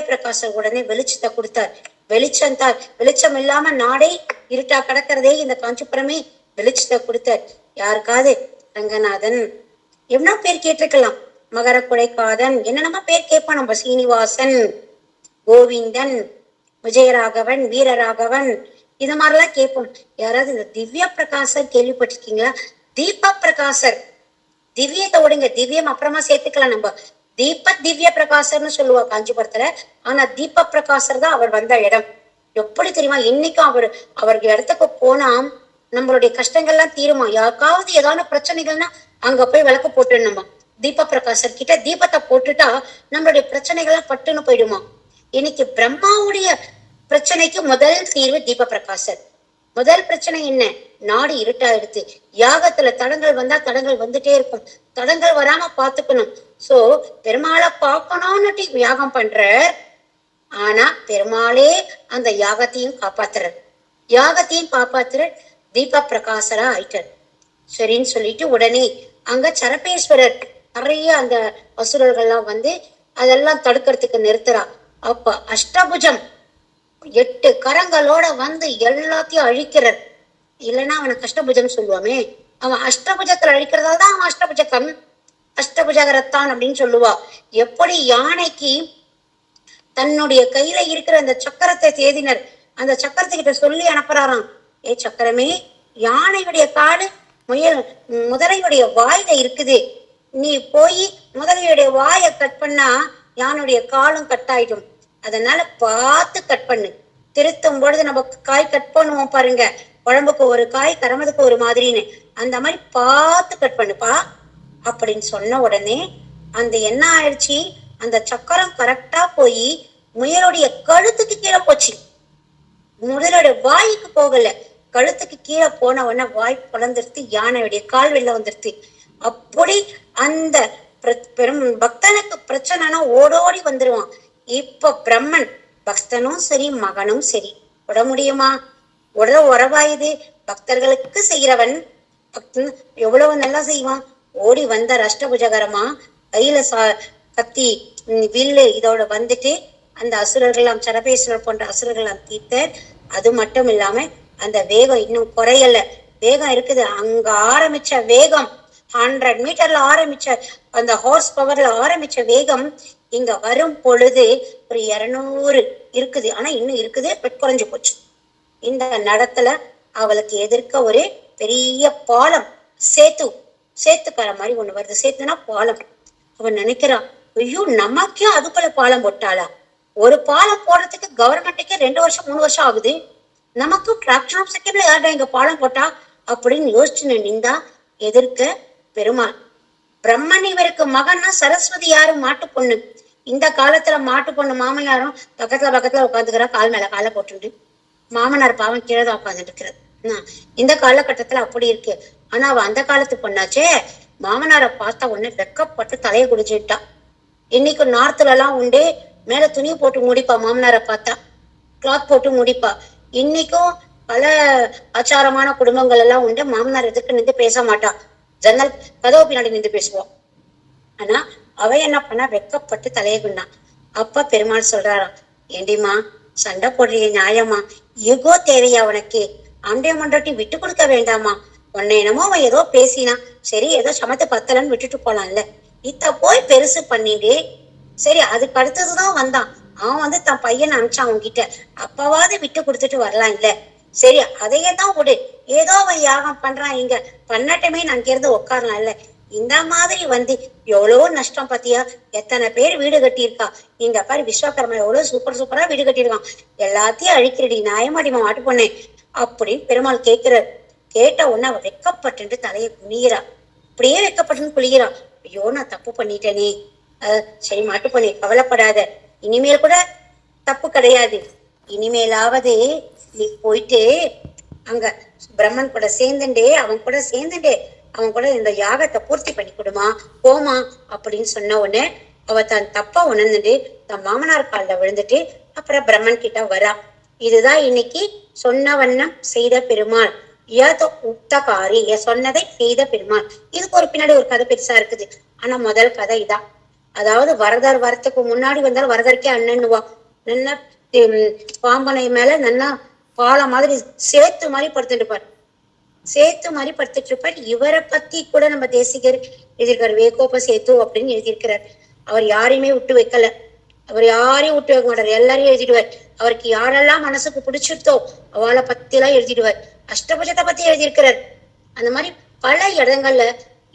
பிரகாசர் உடனே வெளிச்சத்தை கொடுத்தார். வெளிச்சம் இல்லாம நாடே இருட்டா கிடக்கிறதே இந்த காஞ்சிபுரமே வெளிச்சத்தை கொடுத்தார். யாருக்காவது ரங்கநாதன் எவ்வளவு பேர் கேட்டிருக்கலாம், மகர குடைக்காதன் என்னென்னமா பேர் கேட்பான் நம்ம, சீனிவாசன், கோவிந்தன், விஜயராகவன், வீரராகவன், இது மாதிரிலாம் கேட்போம். யாராவது இந்த திவ்ய பிரகாசர் கேள்விப்பட்டிருக்கீங்களா? தீப பிரகாசர், திவ்யத்தை விடுங்க, திவ்யம் அப்புறமா சேர்த்துக்கலாம் நம்ம. திவ்ய பிரகாசர்னு சொல்லுவா காஞ்சிபுரத்துல. ஆனா தீப பிரகாசர் தான் அவர் வந்த இடம். எப்படி தெரியுமா, இன்னைக்கும் அவருக்கு இடத்துக்கு போனா நம்மளுடைய கஷ்டங்கள்லாம் தீருமா. யாருக்காவது ஏதாவது பிரச்சனைகள்னா அங்க போய் விளக்கு போட்டுடணுமா. தீப பிரகாசர் கிட்ட தீபத்தை போட்டுட்டா நம்மளுடைய பிரச்சனைகள்லாம் பட்டுன்னு போயிடுமா. இன்னைக்கு பிரம்மாவுடைய பிரச்சனைக்கு முதல் தீர்வு தீப பிரகாசர். முதல் பிரச்சனை என்ன, நாடு இருட்டாயிடுத்து. யாகத்துல தடங்கள் வந்தா தடங்கள் வந்துட்டே இருக்கும், தடங்கள் வராம பாத்துக்கணும். சோ பெருமாளை பார்க்கணும்னுட்டு யாகம் பண்ற, ஆனா பெருமாளே அந்த யாகத்தையும் காப்பாத்துற தீப பிரகாசரா ஆயிட்டார். சரின்னு சொல்லிட்டு உடனே அங்க சரபேஸ்வரர் நிறைய அந்த அசுரர்கள்லாம் வந்து அதெல்லாம் தடுக்கிறதுக்கு நிறுத்துறா. அப்ப அஷ்டபுஜம் 8 கரங்களோட வந்து எல்லாத்தையும் அழிக்கிறார். இல்லைன்னா அவனை கஷ்டபுஜம் சொல்லுவாமே, அவன் அஷ்டபுஜத்துல அழிக்கிறதால தான் அவன் அஷ்டபுஜகரத்தான் அப்படின்னு சொல்லுவா. எப்படி யானைக்கு தன்னுடைய கையில இருக்கிற அந்த சக்கரத்தை தேதினர், அந்த சக்கரத்துக்கிட்ட சொல்லி அனுப்புறாராம், ஏ சக்கரமே, யானையுடைய காடு முதலையுடைய வாயில இருக்குது, நீ போய் முதலையுடைய வாயை கட் பண்ணா யானுடைய காலும் கட் ஆயிடும், அதனால பார்த்து கட் பண்ணு. திருத்தும் பொழுது நம்ம காய் கட் பண்ணுவோம் பாருங்க, குழம்புக்கு ஒரு காய் கரமதுக்கு ஒரு மாதிரின்னு, அந்த மாதிரி பார்த்து கட் பண்ணுப்பா அப்படின்னு சொன்ன உடனே அந்த என்ன ஆயிடுச்சு, அந்த சக்கரம் கரெக்டா போய் முயலுடைய கழுத்துக்கு கீழே போச்சு. முதலுடைய வாய்க்கு போகல, கழுத்துக்கு கீழே போன உடனே வாய் பிளந்துருத்து, யானையுடைய கால் வெளில வந்துருது. அப்படி அந்த பெரும் பக்தனுக்கு பிரச்சனைனா ஓடோடி வந்துருவான். இப்ப பிரம்மன் பக்தனும் சரி மகனும் சரி விட முடியுமா? உறவாயுது. பக்தர்களுக்கு செய்யறவன் பக்தன் எவ்வளவு நல்லா செய்வான். ஓடி வந்த அஷ்டபுஜகரமா கையில கத்தி வில்லு இதோட வந்துட்டு அந்த அசுரர்கள்லாம் சரபேஸ்வரர் போன்ற அசுரர்கள்லாம் தீர்த்தார். அது மட்டும் இல்லாம அந்த வேகம் இன்னும் குறையல, வேகம் இருக்குது. அங்க ஆரம்பிச்ச வேகம் 100 மீட்டர்ல ஆரம்பிச்ச அந்த ஹார்ஸ் பவர்ல ஆரம்பிச்ச வேகம் இங்க வரும் பொழுது ஒரு 200 இருக்குது. ஆனா இன்னும் இருக்குது, குறைஞ்சு போச்சு. இந்த நடத்துல அவளுக்கு எதிர்க்க ஒரு பெரிய பாலம், சேத்துக்கார மாதிரி ஒண்ணு வருது. சேத்துனா பாலம். அவன் நினைக்கிறான், ஐயோ நமக்கே அதுக்குள்ள பாலம் போட்டாளா? ஒரு பாலம் போடுறதுக்கு கவர்மெண்ட்டுக்கே 2 வருஷம் 3 வருஷம் ஆகுது. நமக்கு fraction of secondல யார்டா இங்க பாலம் போட்டா அப்படின்னு யோசிச்சு நின்றா எதிர்க்க பெருமாள். பிரம்மன் இவருக்கு மகன்னா சரஸ்வதி யாரு மாட்டு பொண்ணு. இந்த காலத்துல மாட்டு பொண்ணு மாமனாரும் பக்கத்துல உட்காந்துக்கிறா, கால் மேல காலை போட்டுட்டு. மாமனார் பாவம் கீழே தான் உட்காந்துட்டு இருக்கிறது. இந்த காலகட்டத்துல அப்படி இருக்கு. ஆனா அவ அந்த காலத்து பொண்ணாச்சே. மாமனாரை பார்த்தா உடனே வெக்கப்பட்டு தலையை குடிச்சுட்டா. இன்னைக்கு நார்த்துல எல்லாம் உண்டு, மேல துணி போட்டு முடிப்பா, மாமனாரை பார்த்தா கிளாத் போட்டு முடிப்பா. இன்னைக்கும் பல ஆச்சாரமான குடும்பங்கள் எல்லாம் உண்டு, மாமனார் எதுக்கு நின்று பேச மாட்டா, ஜன்னல் கதவு பின்னாடி நின்று பேசுவோம். ஆனா அவ என்ன பண்ணா, வெக்கப்பட்டு தலையை குண்டான். அப்ப பெருமாள் சொல்றாராம், ஏண்டிமா சண்டை போடுறீங்க நியாயமா? ஈகோ தேவையா உனக்கு? ஆண்டே மண்டாட்டி விட்டு கொடுக்க வேண்டாமா? உன்னை என்னமோ அவன் ஏதோ பேசினா சரி, ஏதோ சமத்தை பத்தலன்னு விட்டுட்டு போலாம்ல, இத்த போய் பெருசு பண்ணிட்டு. சரி, அதுக்கு அடுத்ததுதான் வந்தான். அவன் வந்து தன் பையனை அனுப்பிச்சான் உன்கிட்ட, அப்பாவாவது விட்டு கொடுத்துட்டு வரலாம் இல்ல? சரி, அதையே தான் விடு, ஏதோ அவன் யாகம் பண்றான், இங்க பண்ணட்டமே நான் இருந்து உட்காரலாம் இல்ல? இந்த மாதிரி வந்து எவ்வளவோ நஷ்டம் பாத்தியா? எத்தனை பேர் வீடு கட்டியிருக்கா. இங்க பாரு, விஸ்வகர்மா எவ்வளவு சூப்பரா வீடு கட்டியிருக்கான். எல்லாத்தையும் அழிக்கிறடி நியாயமாடிமா மாட்டு பொண்ணேன் அப்படின்னு பெருமாள் கேட்கிறார். கேட்ட உடனே அவ வெக்கப்பட்டு தலையை குனிகிறா. அப்படியே வெக்கப்பட்டு குளிகிறா. ஐயோ, நான் தப்பு பண்ணிட்டேனே. சரி மாட்டு பொண்ணே, கவலைப்படாத, இனிமேல் கூட தப்பு கிடையாது. இனிமேலாவது நீ போயிட்டு அங்க பிரம்மன் கூட சேர்ந்துட்டே, அவன் கூட இந்த யாகத்தை பூர்த்தி பண்ணி கொடுமா, போமா அப்படின்னு சொன்ன உடனே அவ தன் தப்பா உணர்ந்துட்டு தன் மாமனார் காலில் விழுந்துட்டு அப்புறம் பிரம்மன் கிட்ட வரா. இதுதான் இன்னைக்கு சொன்ன வண்ணம் செய்த பெருமாள். உக்தகாரி, சொன்னதை செய்த பெருமாள். இதுக்கு ஒரு பின்னாடி ஒரு கதை பெருசா இருக்குது. ஆனா முதல் கதை இதான். அதாவது வரதர் வரத்துக்கு முன்னாடி வந்தாலும் வரதற்கே அண்ணன்னுவா. நல்லா பாம்பனை மேல நல்லா பாலை மாதிரி சேத்து மாதிரி படுத்துட்டு இருப்பார். இவரை பத்தி கூட நம்ம தேசிகர் எழுதியிருக்காரு, வேகோப சேத்து அப்படின்னு எழுதியிருக்கிறார். அவர் யாரையுமே விட்டு வைக்கல, அவர் யாரையும் விட்டு வைக்க மாட்டார், எல்லாரையும் எழுதிடுவார். அவருக்கு யாரெல்லாம் மனசுக்கு பிடிச்சிருத்தோ அவளை பத்தி எல்லாம் எழுதிடுவார். அஷ்டபட்சத்தை பத்தி எழுதியிருக்கிறார். அந்த மாதிரி பல இடங்கள்ல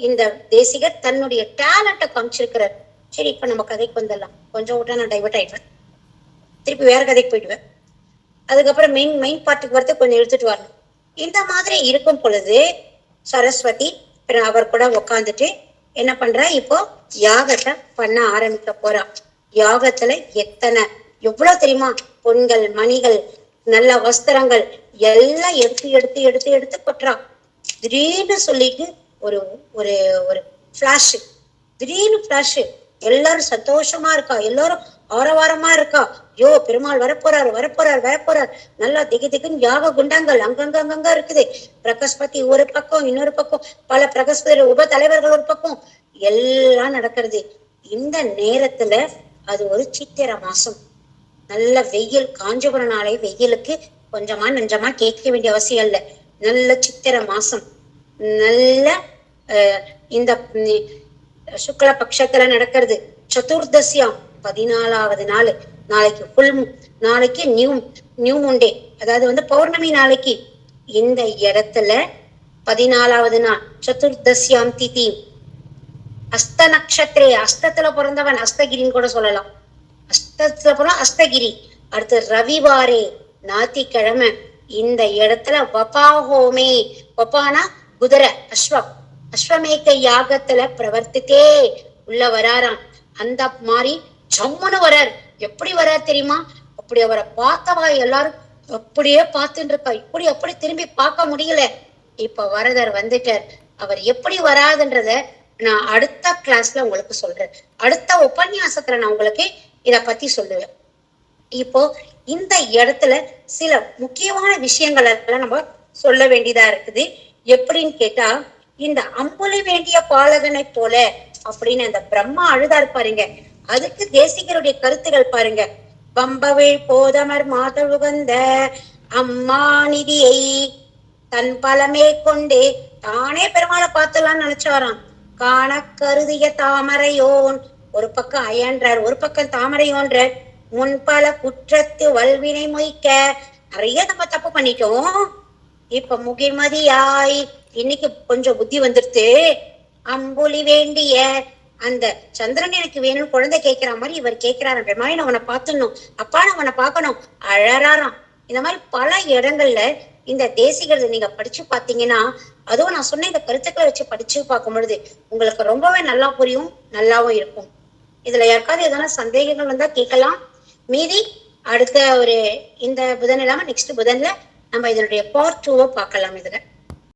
இந்த தேசிகர் தன்னுடைய டேலண்ட்டை காமிச்சிருக்கிறார். சரி, இப்ப நம்ம கதைக்கு வந்துடலாம். கொஞ்சம் விட்டா நான் டைவர்ட் ஆயிடுவேன், திருப்பி வேற கதைக்கு போயிடுவேன். அதுக்கப்புறம் மெயின் பார்ட்டுக்கு வரது கொஞ்சம் எடுத்துட்டு வரணும். இந்த மாதிரி இருக்கும் பொழுது சரஸ்வதி அவர் கூட உக்காந்துட்டு என்ன பண்றா, இப்போ யாகத்தை பண்ண ஆரம்பிக்க போறா. யாகத்துல எவ்வளவு தெரியுமா, பொன்கள் மணிகள் நல்ல வஸ்திரங்கள் எல்லாம் எடுத்து கொட்டுறா. திடீர்னு சொல்லிட்டு ஒரு ஒரு ஒரு பிளாஷ், எல்லாரும் சந்தோஷமா இருக்கா, எல்லாரும் ஆரவாரமா இருக்கா. ஐயோ, பெருமாள் வரப்போறாரு. நல்லா திகுன்னு யாக குண்டங்கள் அங்கங்க இருக்குது. பிரகஸ்பதி ஒரு பக்கம், இன்னொரு பக்கம் பல பிரகஸ்பதி உப தலைவர்கள் ஒரு பக்கம், எல்லாம் நடக்கிறது. இந்த நேரத்துல அது ஒரு சித்திரை மாசம், நல்ல வெயில். காஞ்சிபுரம் நாளை வெயிலுக்கு கொஞ்சமா நெஞ்சமா கேட்க வேண்டிய அவசியம் இல்லை. நல்ல சித்திரை மாசம், நல்ல இந்த சுக்ல பட்சத்துல நடக்கிறது. சதுர்தசியாம் 14வது நாள். நாளைக்கு நியூ முண்டே, அதாவது வந்து பௌர்ணமி நாளைக்கு. இந்த இடத்துல 14வது நாள் சதுர்தசியாம் திதி. அஸ்த நட்சத்திரே, அஸ்தத்துல பிறந்தவன் அஸ்தகிரின்னு கூட சொல்லலாம். அஸ்தத்துல பிறந்த அஸ்தகிரி. அடுத்து ரவிவாரே, ஞாயிற்றுக்கிழமை. இந்த இடத்துல வபாஹோமே, வபானா குதிரை, அஸ்வமேக யாகத்துல பிரவர்த்தித்தே உள்ள வராராம். அந்த மாதிரி ஜம்முன்னு வரார். எப்படி வரார் தெரியுமா? அப்படி அவரை பார்த்தவா எல்லாரும் அப்படியே பார்த்துட்டு இருக்கா. அப்படி திரும்பி பார்க்க முடியல. இப்ப வரதர் வந்துட்டார். அவர் எப்படி வராதுன்றத நான் அடுத்த கிளாஸ்ல உங்களுக்கு சொல்றேன். அடுத்த உபன்யாசத்துல நான் உங்களுக்கு இத பத்தி சொல்லுவேன். இப்போ இந்த இடத்துல சில முக்கியமான விஷயங்கள் எல்லாம் நம்ம சொல்ல வேண்டியதா இருக்குது. எப்படின்னு கேட்டா, இந்த அம்புலி வேண்டிய பாலகனை போல அப்படின்னு அந்த பிரம்மா அழுதாரு பாருங்க. அதுக்கு தேசிகருடைய கருத்துகள் பாருங்க. பம்பவேள் போதமர் மாதழுகந்த அம்மா நிதியை தன் பலமே கொண்டே தானே பெருமாளை பார்த்தலாம்னு நினைச்சாராம். காண கருதிய தாமரையோன், ஒரு பக்கம் அயன்றார், ஒரு பக்கம் தாமரையோன்றார். முன்பல குற்றத்து வல்வினை மொய்க்க. நிறைய நம்ம தப்பு பண்ணிட்டோம். இப்ப முகிர்மதியாய் இன்னைக்கு கொஞ்சம் புத்தி வந்துருத்து. அம்புலி வேண்டிய அந்த சந்திரன் எனக்கு வேணும் குழந்தை கேட்கிற மாதிரி இவர் கேட்கிறாராம். பெருமாள் நான் உன்னை பார்த்துடணும், அப்பா நான் உன்னை பார்க்கணும். அழறாராம். இந்த மாதிரி பல இடங்கள்ல இந்த தேசிகத்தை நீங்க படிச்சு பாத்தீங்கன்னா, அதுவும் நான் சொன்ன இந்த கருத்துக்களை வச்சு படிச்சு பார்க்கும் பொழுது உங்களுக்கு ரொம்பவே நல்லா புரியும், நல்லாவும் இருக்கும். இதுல யாருக்காவது எதனா சந்தேகங்கள் வந்தா கேட்கலாம். மீதி அடுத்த ஒரு இந்த புதன் இல்லாம நெக்ஸ்ட் புதன்ல நம்ம இதனுடைய பார்ட் 2 பார்க்கலாம் இதுல.